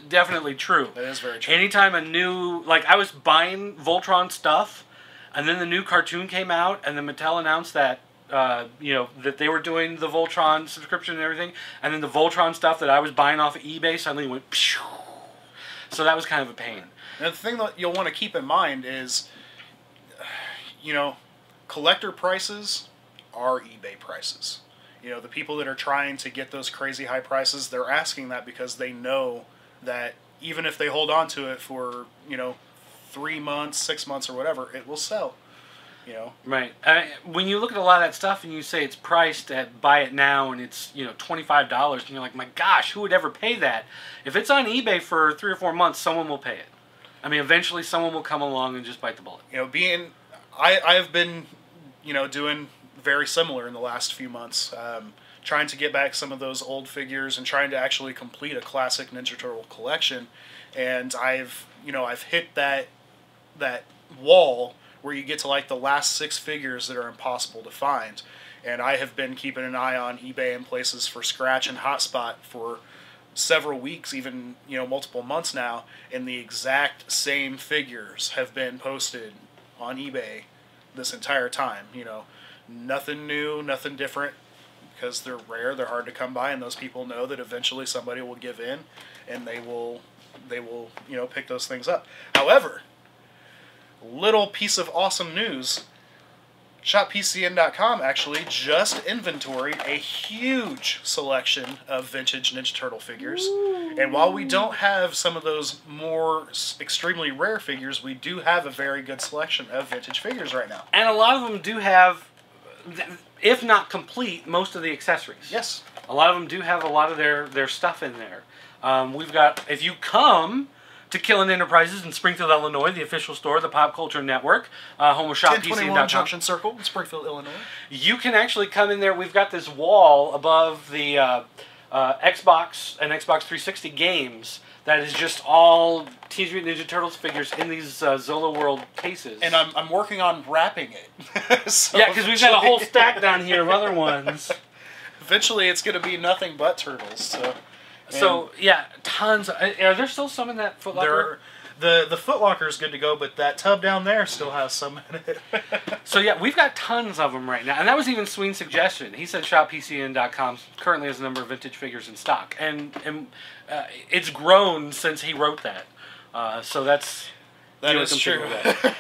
B: definitely true.
A: That is very true.
B: Anytime a new, like I was buying Voltron stuff, and then the new cartoon came out, and then Mattel announced that, that they were doing the Voltron subscription and everything, and then the Voltron stuff that I was buying off of eBay suddenly went pshh. So that was kind of a pain.
A: And the thing that you'll want to keep in mind is, collector prices are eBay prices. The people that are trying to get those crazy high prices, they're asking that because they know that even if they hold on to it for, 3 months, 6 months, or whatever, it will sell.
B: Right. When you look at a lot of that stuff and you say it's priced at buy it now and it's $25, and you're like, my gosh, who would ever pay that? If it's on eBay for 3 or 4 months, someone will pay it. I mean, eventually someone will come along and just bite the bullet.
A: I've been, doing very similar in the last few months, trying to get back some of those old figures and trying to actually complete a classic Ninja Turtle collection, and I've hit that wall where you get to like the last 6 figures that are impossible to find, and I have been keeping an eye on eBay and places for Scratch and Hotspot for several weeks, even multiple months now, and the exact same figures have been posted on eBay this entire time. Nothing new, nothing different, because they're rare, they're hard to come by, and those people know that eventually somebody will give in and they will pick those things up. However, little piece of awesome news, ShopPCN.com actually just inventoried a huge selection of vintage Ninja Turtle figures. Ooh. And while we don't have some of those more extremely rare figures, we do have a very good selection of vintage figures right now.
B: And a lot of them do have, if not complete, most of the accessories.
A: Yes.
B: A lot of them do have a lot of their stuff in there. We've got, if you come to Killin' Enterprises in Springfield, Illinois, the official store, the Pop Culture Network, home of ShopPCN.com.
A: 1021 Junction Circle in Springfield, Illinois.
B: You can actually come in there. We've got this wall above the Xbox and Xbox 360 games that is just all Teenage Mutant Ninja Turtles figures in these Zola World cases.
A: And I'm working on wrapping it.
B: So yeah, because we've got a whole stack down here of other ones.
A: Eventually, it's going to be nothing but turtles.
B: So yeah, tons. Are there still some in that Foot Locker?
A: The Foot Locker is good to go, but that tub down there still has some in it.
B: So yeah, we've got tons of them right now, and that was even Sween's suggestion. He said ShopPCN.com currently has a number of vintage figures in stock, and it's grown since he wrote that. So that
A: is true.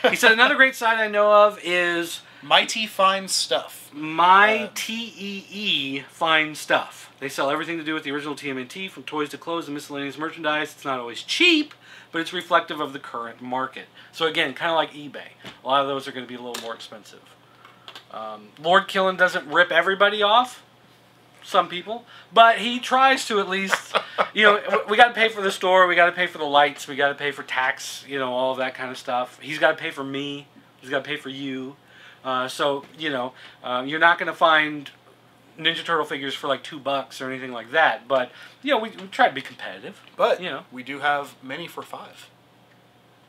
B: He said another great site I know of is
A: Mighty Fine Stuff.
B: MyTEE Fine Stuff. They sell everything to do with the original TMNT, from toys to clothes and miscellaneous merchandise. It's not always cheap, but it's reflective of the current market. So again, kind of like eBay. A lot of those are going to be a little more expensive. Lord Killin doesn't rip everybody off. Some people. But he tries to at least, we got to pay for the store, we got to pay for the lights, we got to pay for tax, all of that kind of stuff. He's got to pay for me. He's got to pay for you. So, you're not going to find Ninja Turtle figures for like $2 or anything like that, but we try to be competitive.
A: But we do have many for $5.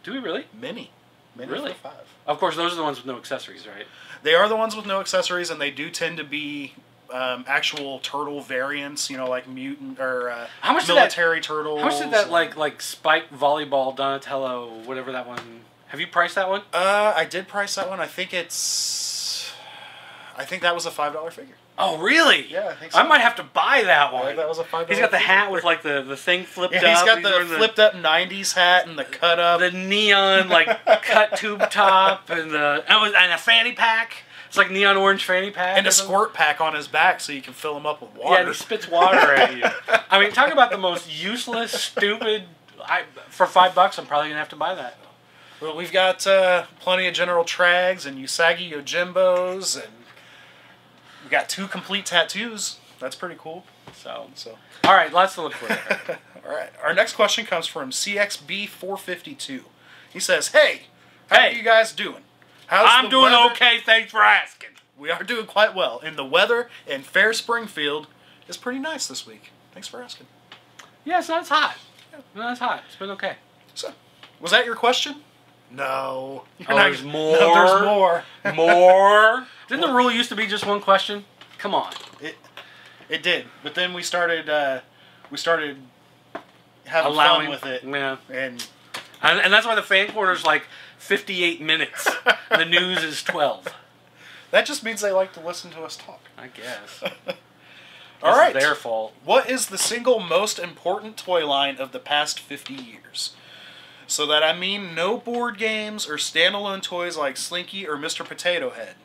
B: Do we really?
A: Mini
B: Really?
A: for $5.
B: Of course, those are the ones with no accessories, right?
A: They are the ones with no accessories, and they do tend to be actual turtle variants. You know, like mutant or
B: How much
A: military turtles.
B: How much did that like Spike Volleyball Donatello, whatever that one? Have you priced that one?
A: I did price that one. I think that was a $5 figure.
B: Oh, really?
A: Yeah, I think so.
B: I might have to buy that one.
A: I think that was a $5.
B: He's got the hat with like the thing flipped up.
A: Yeah, he's got the flipped up '90s hat and the cut up,
B: the neon like cut tube top, and a fanny pack. It's like neon orange fanny pack.
A: And a squirt pack on his back so you can fill him up with water.
B: Yeah, and he spits water at you. I mean, talk about the most useless, stupid. For $5, I'm probably gonna have to buy that.
A: Well, we've got plenty of General Trags and Usagi Yojimbos, and we got 2 complete tattoos. That's pretty cool. So.
B: All right, lots to look for.
A: All right. Our next question comes from CXB452. He says, "Hey, how are you guys doing?
B: I'm doing okay. Thanks for asking.
A: We are doing quite well. And the weather in Fair Springfield is pretty nice this week. Thanks for asking."
B: Yeah, it's not as hot. No, it's hot. It's been okay.
A: So, was that your question? No.
B: There's more.
A: No, there's more.
B: More. Didn't the rule used to be just one question? Come on.
A: It did, but then we started having fun with it.
B: Yeah.
A: And
B: that's why the fan corner's like 58 minutes. The news is 12.
A: That just means they like to listen to us talk.
B: I guess.
A: All right.
B: It's their fault.
A: What is the single most important toy line of the past 50 years? So that I mean no board games or standalone toys like Slinky or Mr. Potato Head.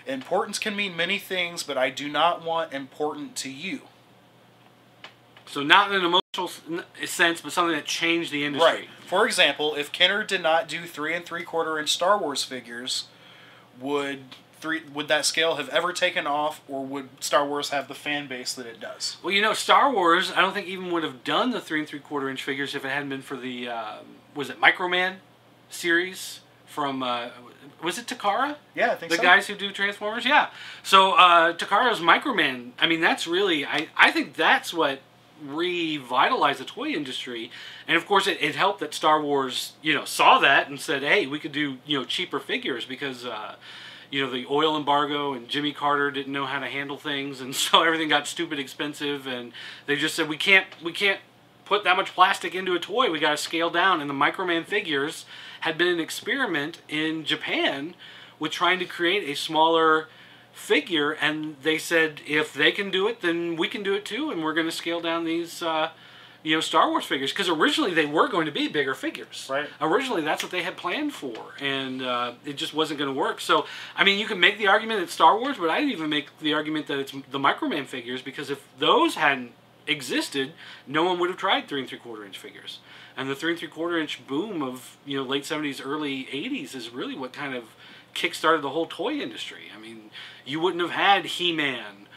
A: Importance can mean many things, but I do not want important to you.
B: So not in an emotional sense, but something that changed the industry.
A: Right. For example, if Kenner did not do 3 3/4 inch Star Wars figures, would that scale have ever taken off, or would Star Wars have the fan base that it does?
B: Well, you know, Star Wars, I don't think even would have done the 3 3/4 inch figures if it hadn't been for the, was it Microman series from, was it Takara?
A: Yeah, I think so.
B: The guys who do Transformers? Yeah. So, Takara's Microman, I mean, that's really, I think that's what revitalized the toy industry. And of course, it helped that Star Wars, saw that and said, hey, we could do, cheaper figures because, the oil embargo and Jimmy Carter didn't know how to handle things, and so everything got stupid expensive, and they just said we can't put that much plastic into a toy. We got to scale down. And the Microman figures had been an experiment in Japan with trying to create a smaller figure, and they said if they can do it, then we can do it too, and we're going to scale down these Star Wars figures, because originally they were going to be bigger figures.
A: Right.
B: Originally, that's what they had planned for, and it just wasn't going to work. So, I mean, you can make the argument it's Star Wars, but I didn't even make the argument that it's the Microman figures, because if those hadn't existed, no one would have tried 3 3/4 inch figures. And the 3 3/4 inch boom of late 70s, early 80s is really what kind of kick-started the whole toy industry. I mean, you wouldn't have had He-Man.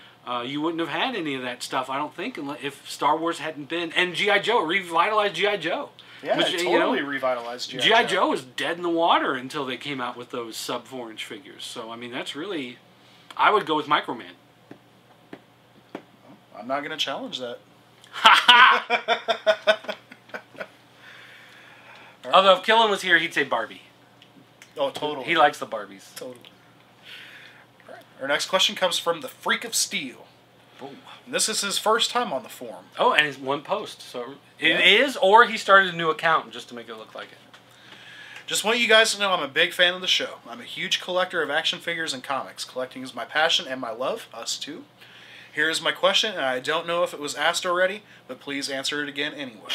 B: You wouldn't have had any of that stuff, I don't think, if Star Wars hadn't been. And G.I. Joe, revitalized G.I. Joe.
A: Yeah, it totally revitalized G.I. Joe.
B: G.I. Joe was dead in the water until they came out with those sub-4 inch figures. So, I mean, that's really... I would go with Microman.
A: I'm not going to challenge that.
B: Although if Killen was here, he'd say Barbie.
A: Oh, totally.
B: He likes the Barbies.
A: Totally. All right. Our next question comes from the Freak of Steel. And this is his first time on the forum.
B: Oh, and it's one post. So it is, or he started a new account just to make it look like it.
A: Just want you guys to know I'm a big fan of the show. I'm a huge collector of action figures and comics. Collecting is my passion and my love. Us too. Here's my question, and I don't know if it was asked already, but please answer it again anyway.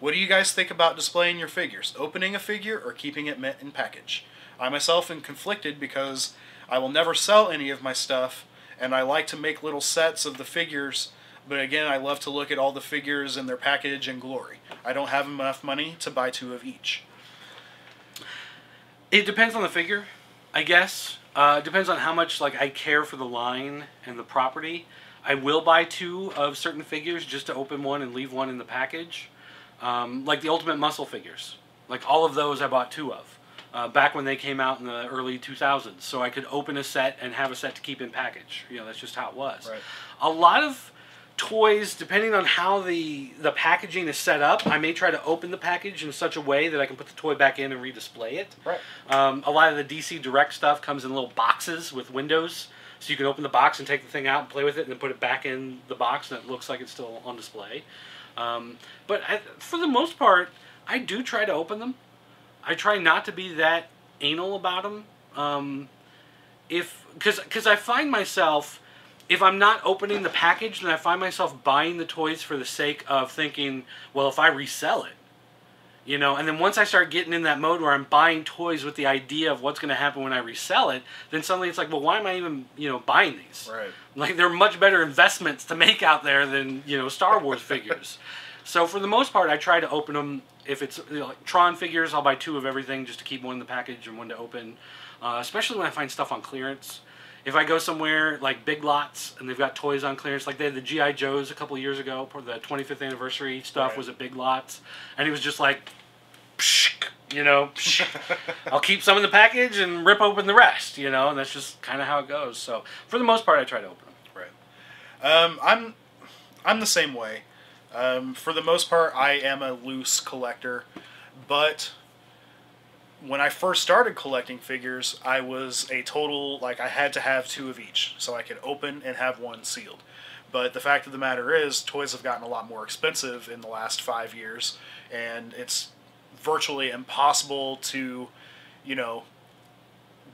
A: What do you guys think about displaying your figures? Opening a figure or keeping it mint in package? I myself am conflicted because I will never sell any of my stuff, and I like to make little sets of the figures, but again, I love to look at all the figures in their package and glory. I don't have enough money to buy 2 of each.
B: It depends on the figure, I guess. It depends on how much I care for the line and the property. I will buy 2 of certain figures just to open one and leave one in the package. Like the Ultimate Muscle figures. Like all of those I bought 2 of. Back when they came out in the early 2000s. So I could open a set and have a set to keep in package. That's just how it was.
A: Right.
B: A lot of toys, depending on how the packaging is set up, I may try to open the package in such a way that I can put the toy back in and redisplay it.
A: Right.
B: A lot of the DC Direct stuff comes in little boxes with windows, so you can open the box and take the thing out and play with it, and then put it back in the box, and it looks like it's still on display. But for the most part, I do try to open them. I try not to be that anal about them. Because I find myself, if I'm not opening the package, then I find myself buying the toys for the sake of thinking, well, if I resell it, you know, and then once I start getting in that mode where I'm buying toys with the idea of what's going to happen when I resell it, then suddenly it's like, well, why am I even, you know, buying these?
A: Right.
B: Like, there are much better investments to make out there than, you know, Star Wars figures. So for the most part, I try to open them. If it's, you know, like Tron figures, I'll buy 2 of everything just to keep one in the package and one to open, especially when I find stuff on clearance. If I go somewhere like Big Lots and they've got toys on clearance, like they had the G.I. Joes a couple years ago for the 25th anniversary stuff,
A: right.
B: was at Big Lots, and it was just like, psh, you know, psh. I'll keep some in the package and rip open the rest, you know, and that's just kind of how it goes. So for the most part, I try to open them.
A: Right. I'm the same way. For the most part, I am a loose collector, but when I first started collecting figures, I was a total, like, I had to have 2 of each, so I could open and have 1 sealed. But the fact of the matter is, toys have gotten a lot more expensive in the last 5 years, and it's virtually impossible to, you know,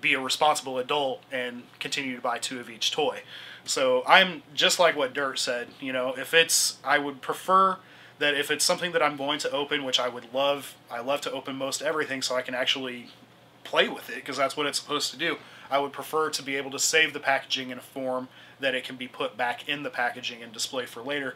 A: be a responsible adult and continue to buy 2 of each toy. So I'm just like what Dirt said, you know, if it's, I would prefer that if it's something that I'm going to open, which I love to open most everything so I can actually play with it, because that's what it's supposed to do. I would prefer to be able to save the packaging in a form that it can be put back in the packaging and display for later,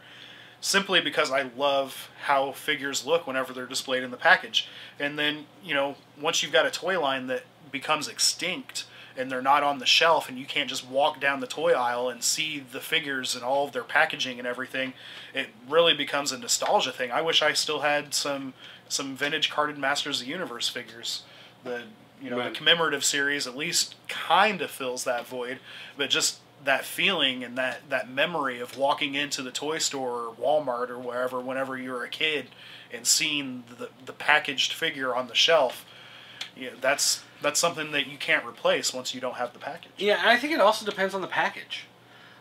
A: simply because I love how figures look whenever they're displayed in the package. And then, you know, once you've got a toy line that becomes extinct and they're not on the shelf and you can't just walk down the toy aisle and see the figures and all of their packaging and everything, it really becomes a nostalgia thing. I wish I still had some vintage carded Masters of the Universe figures. The, you know,
B: right.
A: The commemorative series at least kind of fills that void, but just that feeling and that memory of walking into the toy store or Walmart or wherever whenever you were a kid and seeing the packaged figure on the shelf, you know, that's something that you can't replace once you don't have the package.
B: Yeah, and I think it also depends on the package.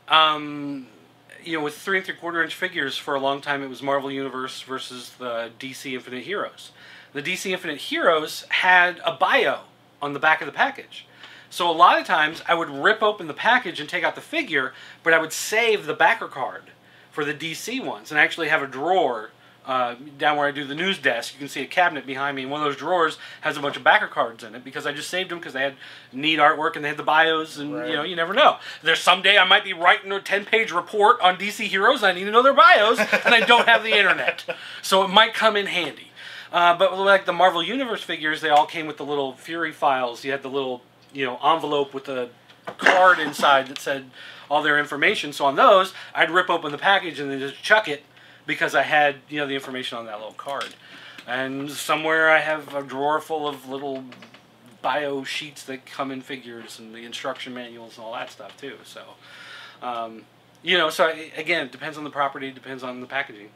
B: You know, with 3 3/4-inch figures, for a long time it was Marvel Universe versus the DC Infinite Heroes. The DC Infinite Heroes had a bio on the back of the package. So a lot of times I would rip open the package and take out the figure, but I would save the backer card for the DC ones and actually have a drawer down where I do the news desk. You can see a cabinet behind me, and one of those drawers has a bunch of backer cards in it because I just saved them because they had neat artwork and they had the bios, and
A: right.
B: you know, you never know. There's someday I might be writing a 10-page report on DC Heroes and I need to know their bios and I don't have the internet. So it might come in handy. But like the Marvel Universe figures, they all came with the little Fury files. You had the little, you know, envelope with a card inside that said all their information. So on those, I'd rip open the package and then just chuck it because I had, you know, the information on that little card. And somewhere I have a drawer full of little bio sheets that come in figures and the instruction manuals and all that stuff too. So, you know, so again, it depends on the property, it depends on the packaging.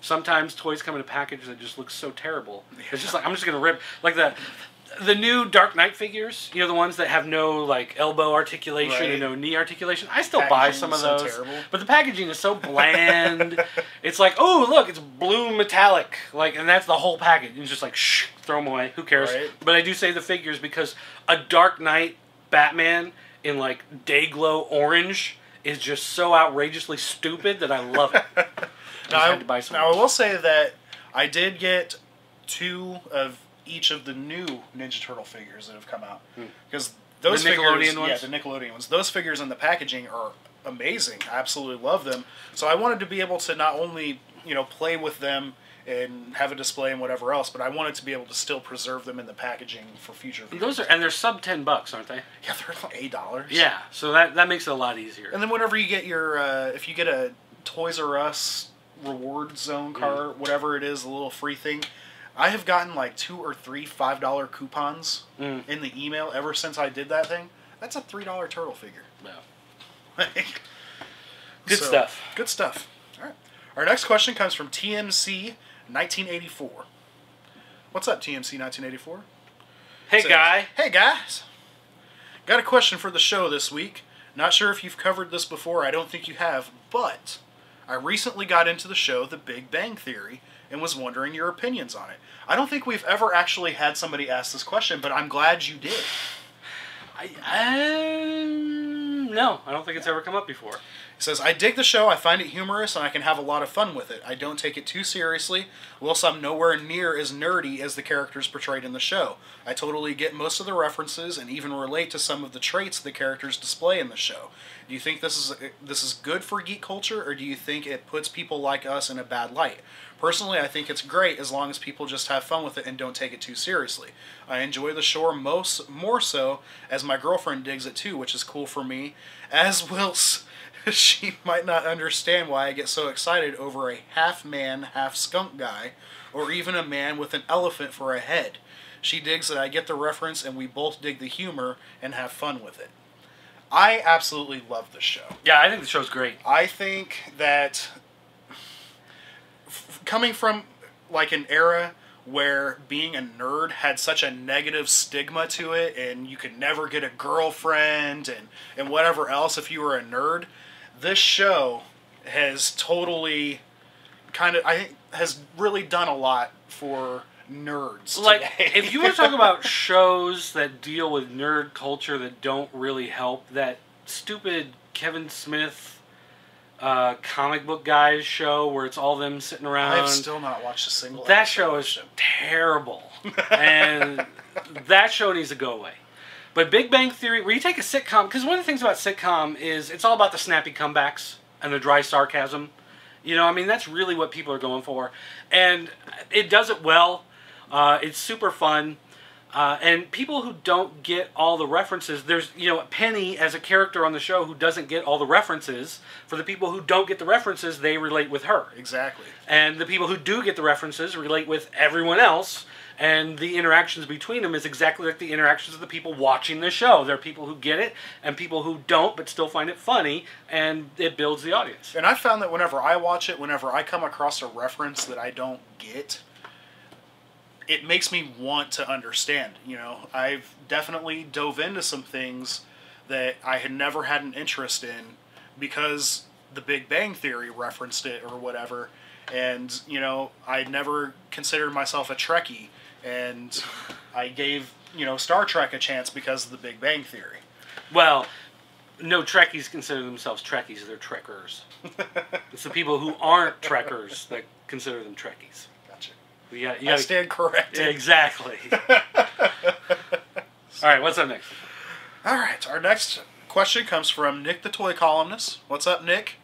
B: Sometimes toys come in a package that just looks so terrible. It's just like, I'm just going to rip, like the new Dark Knight figures, you know, the ones that have no, like, elbow articulation
A: right.
B: and no knee articulation. I still buy some of those.
A: So
B: but the packaging is so bland. It's like, oh, look, it's blue metallic. Like, and that's the whole package. It's just like, shh, throw them away. Who cares?
A: Right.
B: But I do save the figures because a Dark Knight Batman in, like, day glow orange is just so outrageously stupid that I love it.
A: Now, I will say that I did get 2 of each of the new Ninja Turtle figures that have come out, because those
B: the Nickelodeon
A: figures,
B: ones?
A: yeah, the Nickelodeon ones, those figures and the packaging are amazing. I absolutely love them. So I wanted to be able to not only, you know, play with them and have a display and whatever else, but I wanted to be able to still preserve them in the packaging for future videos.
B: Those are, and they're sub $10, aren't they?
A: Yeah, they're like $8.
B: Yeah, so that makes it a lot easier.
A: And then whenever you get your, if you get a Toys R Us reward zone card, whatever it is, a little free thing, I have gotten like 2 or 3 $5 coupons in the email ever since I did that thing. That's a $3 turtle figure.
B: No. Good stuff.
A: Good stuff. All Our next question comes from TMC 1984. What's up, TMC 1984?
B: Hey, guy.
A: Hey, guys. Got a question for the show this week. Not sure if you've covered this before. I don't think you have, but I recently got into the show The Big Bang Theory and was wondering your opinions on it. I don't think we've ever actually had somebody ask this question, but I'm glad you did.
B: No, I don't think it's ever come up before.
A: He says, I dig the show, I find it humorous, and I can have a lot of fun with it. I don't take it too seriously, whilst I'm nowhere near as nerdy as the characters portrayed in the show. I totally get most of the references and even relate to some of the traits the characters display in the show. Do you think this is good for geek culture, or do you think it puts people like us in a bad light? Personally, I think it's great as long as people just have fun with it and don't take it too seriously. I enjoy the show more so as my girlfriend digs it too, which is cool for me, as will... She might not understand why I get so excited over a half-man, half-skunk guy, or even a man with an elephant for a head. She digs that I get the reference, and we both dig the humor and have fun with it. I absolutely love this show.
B: Yeah, I think the show's great.
A: I think that coming from like an era where being a nerd had such a negative stigma to it, and you could never get a girlfriend and whatever else if you were a nerd, this show has totally I think has really done a lot for nerds
B: like
A: today.
B: If you want to talk about shows that deal with nerd culture that don't really help, that stupid Kevin Smith comic book guys show where it's all them sitting around.
A: I've still not watched a single
B: that
A: episode
B: show is terrible. And that show needs to go away. But Big Bang Theory, where you take a sitcom, because one of the things about sitcom is it's all about the snappy comebacks and the dry sarcasm. You know, I mean, that's really what people are going for. And it does it well. It's super fun. And people who don't get all the references, there's, Penny as a character on the show who doesn't get all the references. For the people who don't get the references, they relate with her.
A: Exactly.
B: And the people who do get the references relate with everyone else. And the interactions between them is exactly like the interactions of the people watching the show. There are people who get it and people who don't but still find it funny, and it builds the audience.
A: And I found that whenever I watch it, whenever I come across a reference that I don't get, it makes me want to understand. I've definitely dove into some things that I had never had an interest in because the Big Bang Theory referenced it or whatever. And, I never considered myself a Trekkie. And I gave, Star Trek a chance because of the Big Bang Theory.
B: Well, no Trekkies consider themselves Trekkies. They're Trekkers. It's the people who aren't Trekkers that consider them Trekkies.
A: Gotcha.
B: I
A: stand corrected.
B: Yeah, exactly. All right, what's up next?
A: All right, our next question comes from Nick the Toy Columnist. What's up, Nick?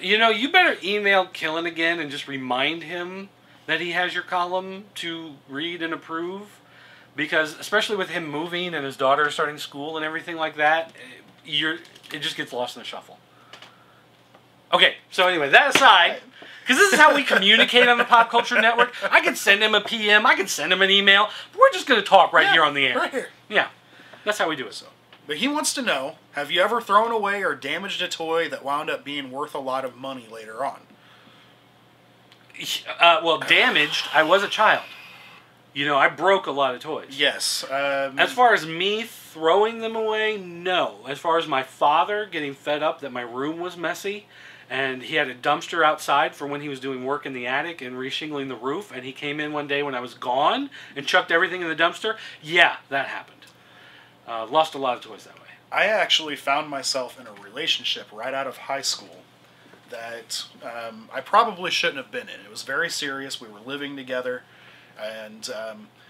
B: You better email Killen again and just remind him that he has your column to read and approve. Because, especially with him moving and his daughter starting school and everything like that, it just gets lost in the shuffle. Okay, so anyway, that aside, because this is how we communicate on the Pop Culture Network. I could send him a PM, I could send him an email. We're just going to talk right here on the air.
A: Right here.
B: Yeah, that's how we do it.
A: So. But he wants to know, have you ever thrown away or damaged a toy that wound up being worth a lot of money later on?
B: Well, damaged, I was a child. I broke a lot of toys.
A: Yes.
B: As far as me throwing them away, no. As far as my father getting fed up that my room was messy, and he had a dumpster outside for when he was doing work in the attic and reshingling the roof, and he came in one day when I was gone and chucked everything in the dumpster, yeah, that happened. Lost a lot of toys that way.
A: I actually found myself in a relationship right out of high school that I probably shouldn't have been in. It was very serious. We were living together, and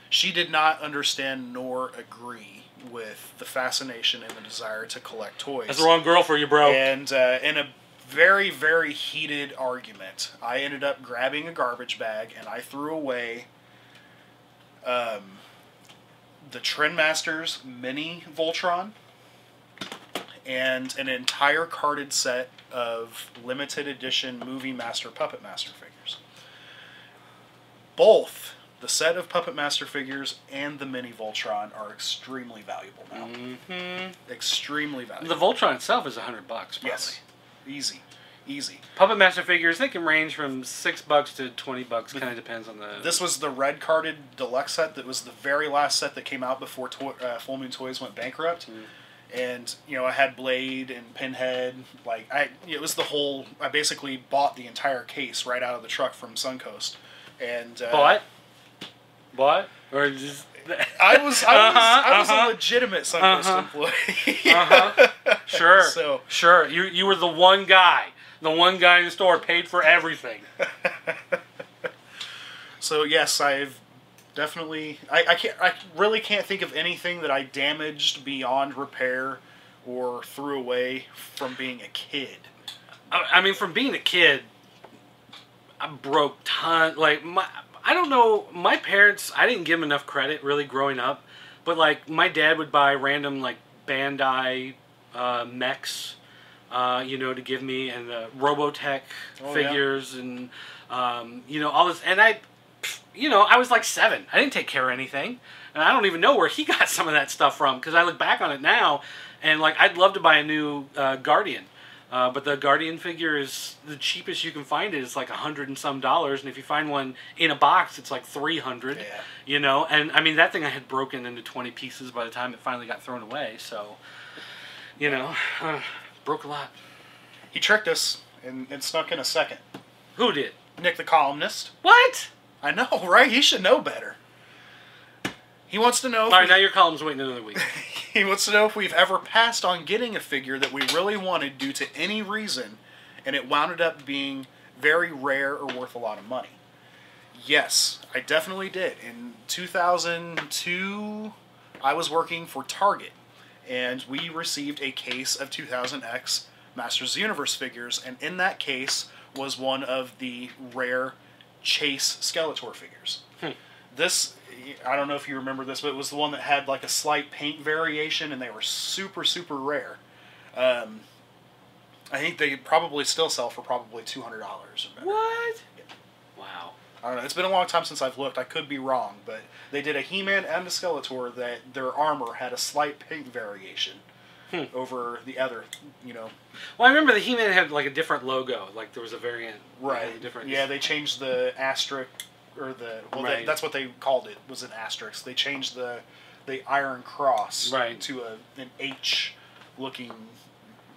A: she did not understand nor agree with the fascination and the desire to collect toys.
B: That's the wrong girl for you, bro.
A: And in a very, very heated argument, I ended up grabbing a garbage bag, and I threw away the Trendmasters Mini Voltron and an entire carded set of limited edition Movie Master Puppet Master figures. Both the set of Puppet Master figures and the Mini Voltron are extremely valuable now.
B: Mm-hmm.
A: Extremely valuable.
B: The Voltron itself is $100, probably.
A: Yes. Easy. Easy.
B: Puppet Master figures, they can range from $6 to $20. Kind of depends on the...
A: This was the red carded deluxe set that was the very last set that came out before Full Moon Toys went bankrupt. And, you know, I had Blade and Pinhead. Like, it was the whole... I basically bought the entire case right out of the truck from Suncoast. And...
B: Bought? Or just...
A: I was a legitimate Suncoast employee.
B: Sure. Sure. You were the one guy. The one guy in the store paid for everything.
A: So yes, I've definitely... I really can't think of anything that I damaged beyond repair or threw away from being a kid.
B: I mean, from being a kid, I broke tons. Like, I don't know, my parents, I didn't give them enough credit really growing up, but like my dad would buy random like Bandai mechs, you know, to give me, and the Robotech figures, and you know, all this, and I was like 7. I didn't take care of anything, and I don't even know where he got some of that stuff from, because I look back on it now, and like I'd love to buy a new Guardian. But the Guardian figure is the cheapest you can find it. It's like $100 and some, and if you find one in a box, it's like $300.
A: Yeah.
B: You know, and I mean that thing I had broken into 20 pieces by the time it finally got thrown away. So, you know, broke a lot.
A: He tricked us and snuck in a second.
B: Who did?
A: Nick the columnist.
B: What?
A: I know, right? He should know better. He wants to know.
B: All right, now your column's waiting another week.
A: He wants to know if we've ever passed on getting a figure that we really wanted due to any reason, and it wound up being very rare or worth a lot of money. Yes, I definitely did. In 2002, I was working for Target, and we received a case of 2000X Masters of the Universe figures, and in that case was one of the rare Chase Skeletor figures. This... I don't know if you remember this, but it was the one that had like a slight paint variation, and they were super, super rare. I think they probably still sell for probably $200 or better.
B: What?
A: Yeah.
B: Wow.
A: I don't know. It's been a long time since I've looked. I could be wrong, but they did a He-Man and a Skeletor that their armor had a slight paint variation over the other, you know.
B: Well, I remember the He-Man had like a different logo. Like there was a variant.
A: Right.
B: Different.
A: Yeah, they changed the asterisk. Or
B: right.
A: That's what they called it, was an asterisk. They changed the Iron Cross to an H looking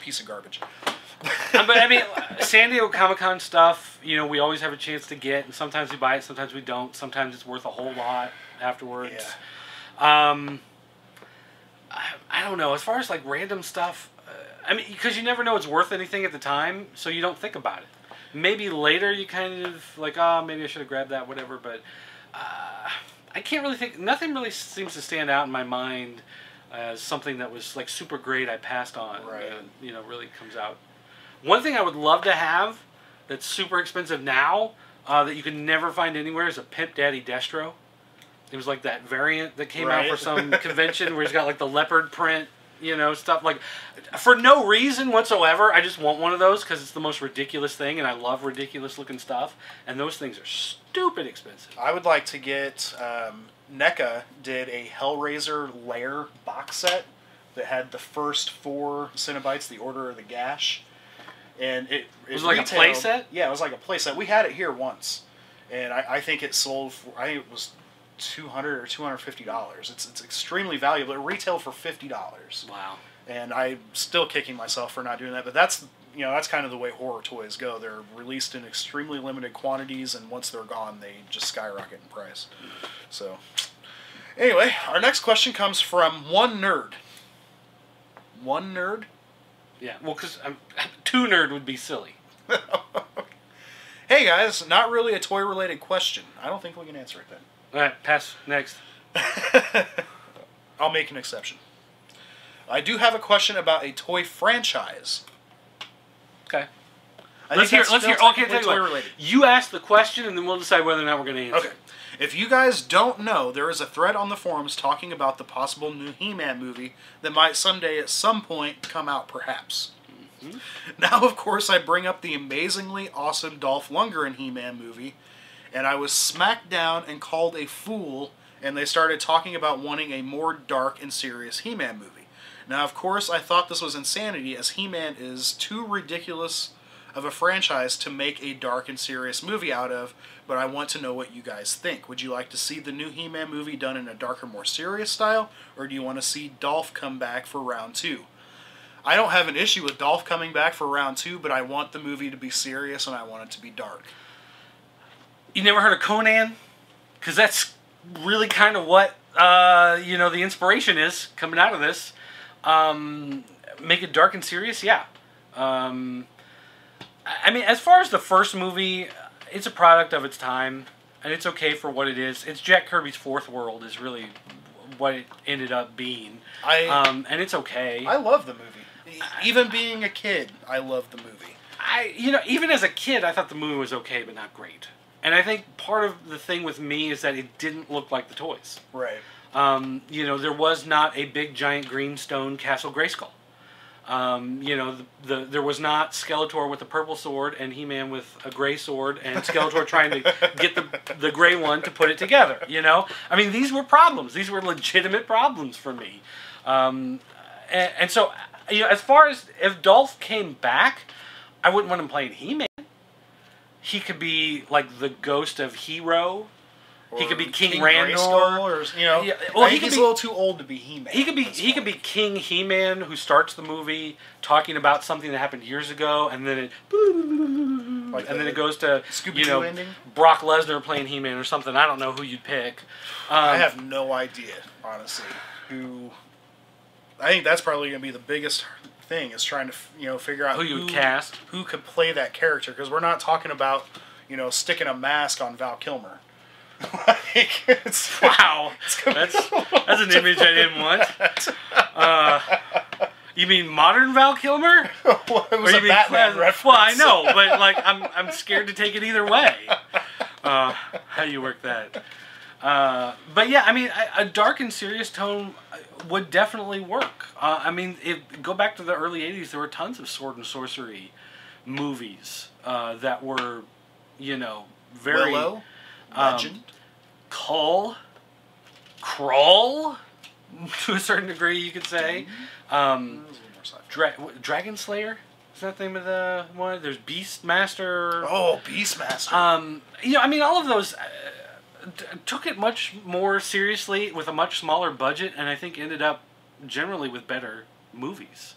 A: piece of garbage.
B: But I mean, San Diego Comic-Con stuff, you know, we always have a chance to get, and sometimes we buy it, sometimes we don't. Sometimes it's worth a whole lot afterwards.
A: Yeah.
B: I don't know. As far as like random stuff, I mean, because you never know it's worth anything at the time, so you don't think about it. Maybe later you kind of like, maybe I should have grabbed that, whatever, but I can't really think, nothing really seems to stand out in my mind as something that was like super great I passed on, you know, really comes out. One thing I would love to have that's super expensive now that you can never find anywhere is a Pimp Daddy Destro. It was like that variant that came out for some convention where he's got like the leopard print, you know, stuff like, for no reason whatsoever, I just want one of those because it's the most ridiculous thing, and I love ridiculous looking stuff, and those things are stupid expensive.
A: I would like to get, NECA did a Hellraiser Lair box set that had the first 4 Cenobites, the Order of the Gash, and it
B: was like a play set?
A: Yeah, it was like a play set. We had it here once, and I think it sold for, I think it was $200 or $250. It's extremely valuable. It retailed for $50.
B: Wow.
A: And I'm still kicking myself for not doing that. But that's, you know, that's kind of the way horror toys go. They're released in extremely limited quantities, and once they're gone, they just skyrocket in price. So, anyway, our next question comes from One Nerd. One Nerd?
B: Yeah. Well, because 2 nerd would be silly.
A: Hey guys, not really a toy related question. I don't think we can answer it then.
B: All right, pass. Next.
A: I'll make an exception. I do have a question about a toy franchise.
B: Okay.
A: Let's
B: hear. Okay, tell you what.
A: Related.
B: You ask the question, and then we'll decide whether or not we're going to answer.
A: Okay. If you guys don't know, there is a thread on the forums talking about the possible new He-Man movie that might someday, at some point, come out, perhaps. Mm-hmm. Now, of course, I bring up the amazingly awesome Dolph Lundgren He-Man movie, and I was smacked down and called a fool, and they started talking about wanting a more dark and serious He-Man movie. Now, of course, I thought this was insanity, as He-Man is too ridiculous of a franchise to make a dark and serious movie out of, but I want to know what you guys think. Would you like to see the new He-Man movie done in a darker, more serious style, or do you want to see Dolph come back for round 2? I don't have an issue with Dolph coming back for round 2, but I want the movie to be serious and I want it to be dark.
B: You never heard of Conan? Because that's really kind of what, the inspiration is coming out of this. Make it dark and serious? Yeah. I mean, as far as the first movie, it's a product of its time, and it's okay for what it is. It's Jack Kirby's Fourth World is really what it ended up being. And it's okay.
A: I love the movie. Even being a kid, I love the movie.
B: Even as a kid, I thought the movie was okay, but not great. And I think part of the thing with me is that it didn't look like the toys.
A: Right.
B: There was not a big, giant green stone Castle Grayskull. There was not Skeletor with a purple sword and He-Man with a gray sword and Skeletor trying to get the gray one to put it together, I mean, these were problems. These were legitimate problems for me. And so, as far as if Dolph came back, I wouldn't want him playing He-Man. He could be like the ghost of Hero. He could be King Randor,
A: Well, he's a little too old to be He-Man.
B: He could be King He-Man, who starts the movie talking about something that happened years ago, and then it goes to
A: ending?
B: Brock Lesnar playing He-Man or something. I don't know who you'd pick.
A: I have no idea, honestly. I think that's probably going to be the biggest thing, is trying to figure out
B: who you would cast,
A: who could play that character, because we're not talking about sticking a mask on Val Kilmer.
B: Wow, that's an image I didn't want. You mean modern Val Kilmer?
A: Well, it was a Batman reference.
B: Well, I know, but I'm scared to take it either way. How do you work that? But yeah, I mean, a dark and serious tone would definitely work. Go back to the early '80s. There were tons of sword and sorcery movies that were, very
A: Willow, Legend,
B: Krull, to a certain degree, you could say. Dragon Slayer. Is that the name of the one? There's Beastmaster.
A: Oh, Beastmaster.
B: All of those took it much more seriously with a much smaller budget, and I think ended up generally with better movies.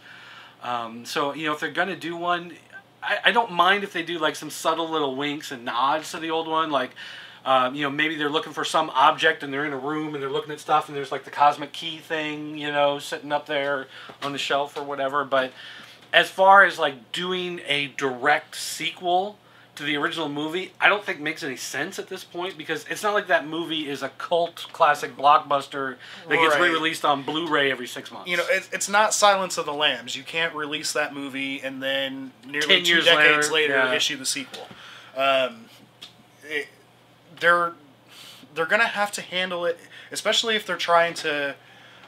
B: If they're gonna do one, I don't mind if they do some subtle little winks and nods to the old one, maybe they're looking for some object and they're in a room and they're looking at stuff and there's the cosmic key thing, sitting up there on the shelf or whatever. But as far as doing a direct sequel to the original movie, I don't think makes any sense at this point, because it's not like that movie is a cult classic blockbuster that gets re-released on Blu-ray every 6 months.
A: It's not Silence of the Lambs. You can't release that movie and then nearly
B: 10
A: 2
B: years
A: decades later issue the sequel. They're going to have to handle it, especially if they're trying to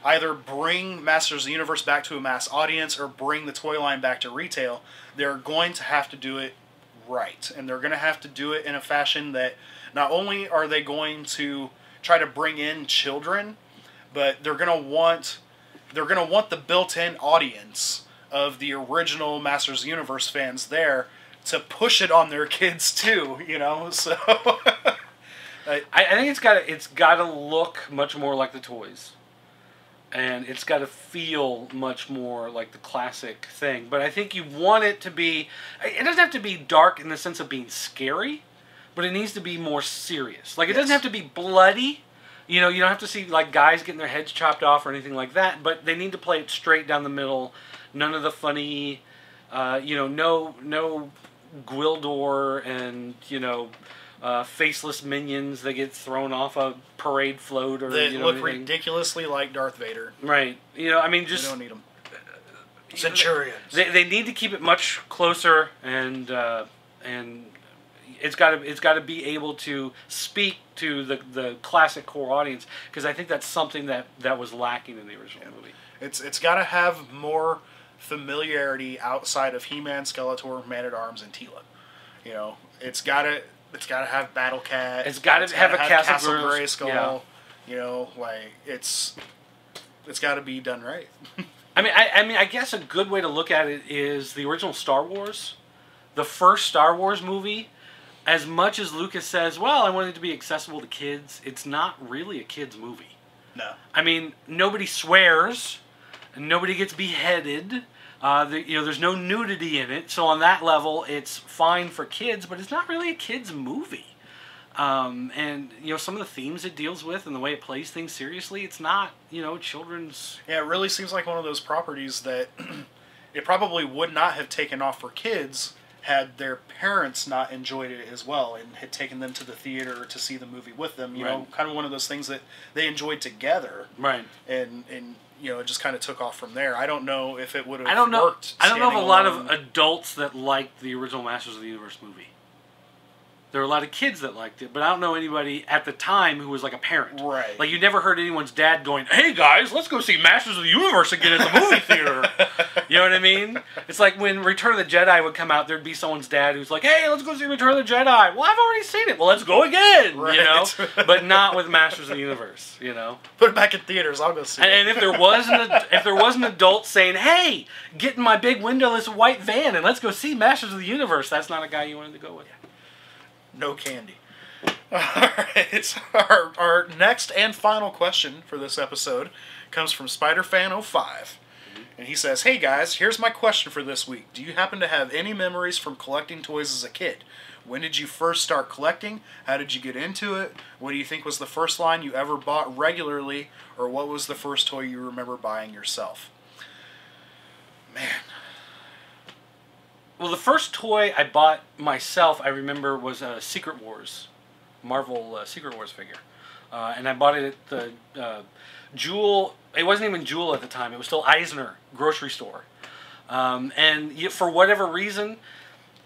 A: either bring Masters of the Universe back to a mass audience or bring the toy line back to retail. They're going to have to do it right, and they're going to have to do it in a fashion that not only are they going to try to bring in children, but they're going to want the built-in audience of the original Masters of the Universe fans there to push it on their kids too, so
B: I think it's got to look much more like the toys. And it's got to feel much more like the classic thing. But I think you want it to be... It doesn't have to be dark in the sense of being scary, but it needs to be more serious. It doesn't have to be bloody. You don't have to see guys getting their heads chopped off or anything like that. But they need to play it straight down the middle. None of the funny... no Gwildor and, faceless minions that get thrown off a parade float or
A: they look ridiculously like Darth Vader.
B: Right.
A: We don't need them. Centurions.
B: They need to keep it much closer, and it's got to be able to speak to the classic core audience, because I think that's something that was lacking in the original movie.
A: It's got to have more familiarity outside of He-Man, Skeletor, Man-at-Arms, and Teela. It's got to have Battle Cat.
B: It's got to have a Castle
A: Grayskull. Yeah. It's got to be done right.
B: I guess a good way to look at it is the original Star Wars. the first Star Wars movie, as much as Lucas says, well, I want it to be accessible to kids, it's not really a kid's movie.
A: No.
B: I mean, nobody swears, and nobody gets beheaded. There's no nudity in it, so on that level, it's fine for kids, but it's not really a kid's movie. And some of the themes it deals with and the way it plays things seriously, it's not children's.
A: Yeah, it really seems like one of those properties that it probably would not have taken off for kids had their parents not enjoyed it as well and had taken them to the theater to see the movie with them. You know, kind of one of those things that they enjoyed together.
B: Right.
A: And it just kind of took off from there. I don't know if it would have
B: worked. I don't know if a lot of
A: alone.
B: adults that liked the original Masters of the Universe movie. There were a lot of kids that liked it, but I don't know anybody at the time who was like a parent.
A: Right.
B: Like, you never heard anyone's dad going, hey guys, let's go see Masters of the Universe again at the movie theater. You know what I mean? It's like when Return of the Jedi would come out, there'd be someone's dad who's like, hey, let's go see Return of the Jedi. Well, I've already seen it. Well, let's go again.
A: Right.
B: You know? But not with Masters of the Universe,
A: Put it back in theaters, I'll go see it.
B: And if there was an adult saying, hey, get in my big windowless white van and let's go see Masters of the Universe, that's not a guy you wanted to go with.
A: No candy. Alright, our next and final question for this episode comes from SpiderFan05. And he says, hey guys, here's my question for this week. Do you happen to have any memories from collecting toys as a kid? When did you first start collecting? How did you get into it? What do you think was the first line you ever bought regularly? Or what was the first toy you remember buying yourself? Man.
B: Well, the first toy I bought myself, I remember, was a Secret Wars, Marvel Secret Wars figure. And I bought it at the Jewel, it wasn't even Jewel at the time, it was still Eisner grocery store. For whatever reason,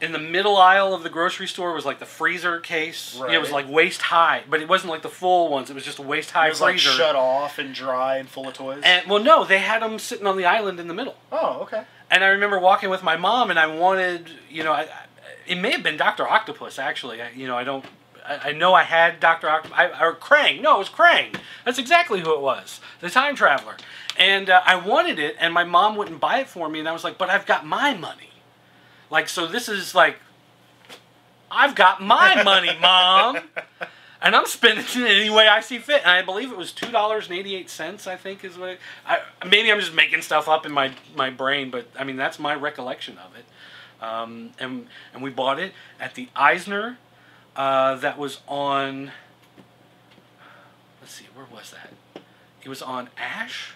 B: in the middle aisle of the grocery store was like the freezer case.
A: Right.
B: It was like waist high, but it wasn't like the full ones, it was just a waist high freezer.
A: It was like shut off and dry and full of toys?
B: And, well, no, they had them sitting on the island in the middle.
A: Oh, okay.
B: And I remember walking with my mom, and I wanted, it may have been Dr. Octopus, actually. I know I had Dr. Octopus, or Krang. No, it was Krang. That's exactly who it was, the time traveler. And I wanted it, and my mom wouldn't buy it for me, and I was like, but I've got my money. Like, so this is like, I've got my money, Mom. And I'm spending it any way I see fit. And I believe it was $2.88, I think is what maybe I'm just making stuff up in my brain, but I mean, that's my recollection of it. And we bought it at the Eisner that was on, let's see, where was that? It was on Ash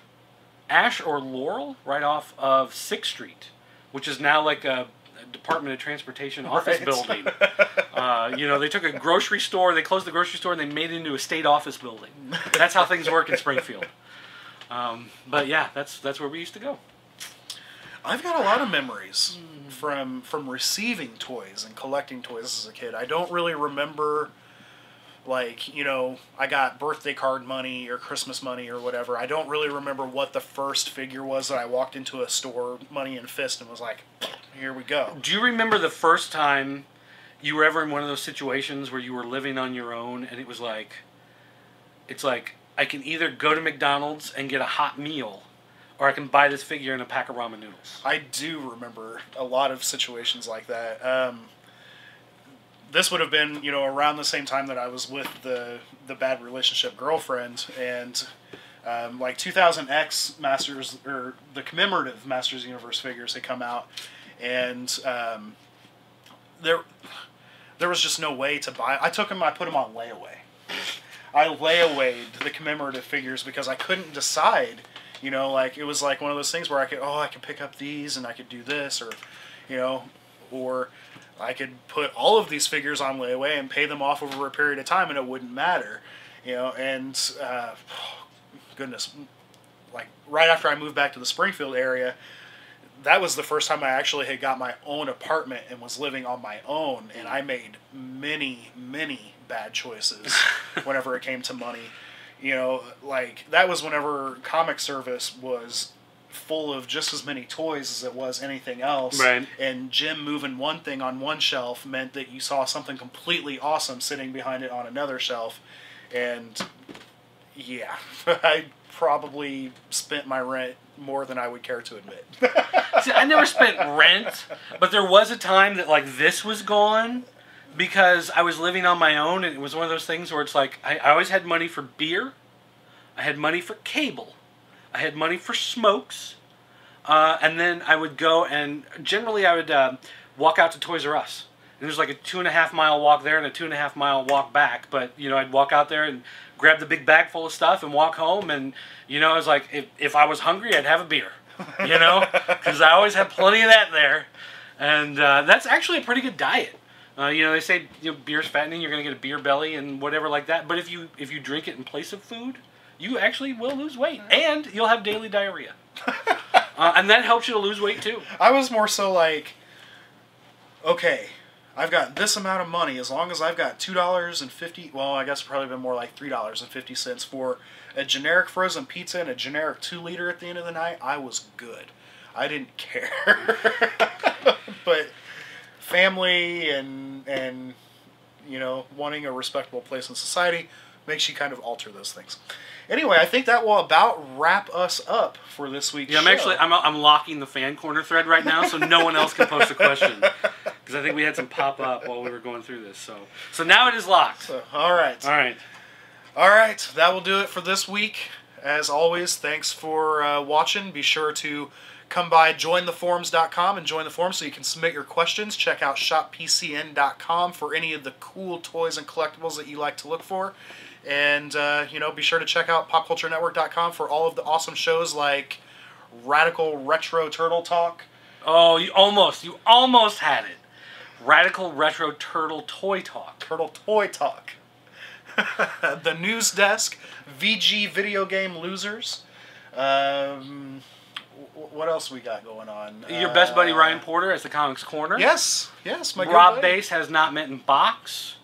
B: or Laurel, right off of 6th Street, which is now like a Department of Transportation office building. They took a grocery store, they closed the grocery store, and they made it into a state office building. That's how things work in Springfield. But yeah, that's where we used to go.
A: I've got a lot of memories from receiving toys and collecting toys as a kid. I don't really remember, I got birthday card money or Christmas money or whatever. I don't really remember what the first figure was that I walked into a store, money in fist, and was like, here we go.
B: Do you remember the first time you were ever in one of those situations where you were living on your own and it was like, I can either go to McDonald's and get a hot meal, or I can buy this figure and a pack of ramen noodles?
A: I do remember a lot of situations like that. This would have been, around the same time that I was with the bad relationship girlfriend, and 2000X Masters, or the commemorative Masters Universe figures had come out, and there was just no way to buy. I put them on layaway. I layawayed the commemorative figures because I couldn't decide. It was like one of those things where I could pick up these and I could do this, or I could put all of these figures on layaway and pay them off over a period of time and it wouldn't matter, goodness, right after I moved back to the Springfield area, that was the first time I actually had got my own apartment and was living on my own, and I made many, many bad choices whenever it came to money. That was whenever Comic Service was full of just as many toys as it was anything else.
B: Right.
A: And Jim moving one thing on one shelf meant that you saw something completely awesome sitting behind it on another shelf. And, Yeah, I probably spent my rent more than I would care to admit.
B: See, I never spent rent, but there was a time that like this was gone because I was living on my own, and it was one of those things where it's like I always had money for beer, I had money for cable, I had money for smokes, and then I would go and generally I would walk out to Toys R Us. And there's like a 2.5 mile walk there and a 2.5 mile walk back, but you know I'd walk out there and grab the big bag full of stuff and walk home, and you know I was like if I was hungry I'd have a beer, you know, because I always had plenty of that there, and that's actually a pretty good diet. You know they say beer's fattening, you're gonna get a beer belly and whatever like that, but if you drink it in place of food, you actually will lose weight and you'll have daily diarrhea, and that helps you to lose weight too.
A: I was more so like, okay, I've got this amount of money. As long as I've got $2.50, well, I guess probably been more like $3.50 for a generic frozen pizza and a generic 2-liter at the end of the night, I was good. I didn't care. But family and you know wanting a respectable place in society makes you kind of alter those things. Anyway, I think that will about wrap us up for this week's show.
B: I'm locking the fan corner thread right now, so no one else can post a question. Because I think we had some pop up while we were going through this. So now it is locked.
A: So, all right. That will do it for this week. As always, thanks for watching. Be sure to come by jointheforums.com and join the forum so you can submit your questions. Check out shoppcn.com for any of the cool toys and collectibles that you like to look for. And, you know, be sure to check out popculturenetwork.com for all of the awesome shows like Radical Retro Turtle Talk.
B: Oh, you almost had it. Radical Retro Turtle Toy Talk.
A: Turtle Toy Talk. The News Desk. VG Video Game Losers. What else we got going on?
B: Your best buddy Ryan Porter as the Comics Corner.
A: Yes, my good
B: Rob
A: buddy.
B: Bass has not met in box.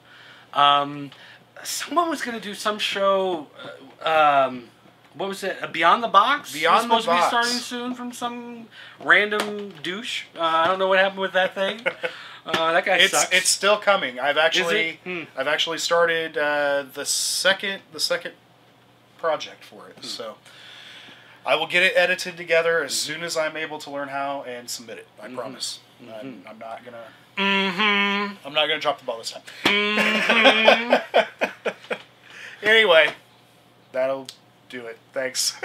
B: Someone was going to do some show. What was it? Beyond the Box?
A: Beyond the Box.
B: Supposed to be starting soon from some random douche. I don't know what happened with that thing. That guy sucks.
A: It's still coming. I've actually started the second project for it. So I will get it edited together as soon as I'm able to learn how and submit it. I promise. I'm not gonna. I'm not gonna drop the ball this time. Anyway, that'll do it. Thanks.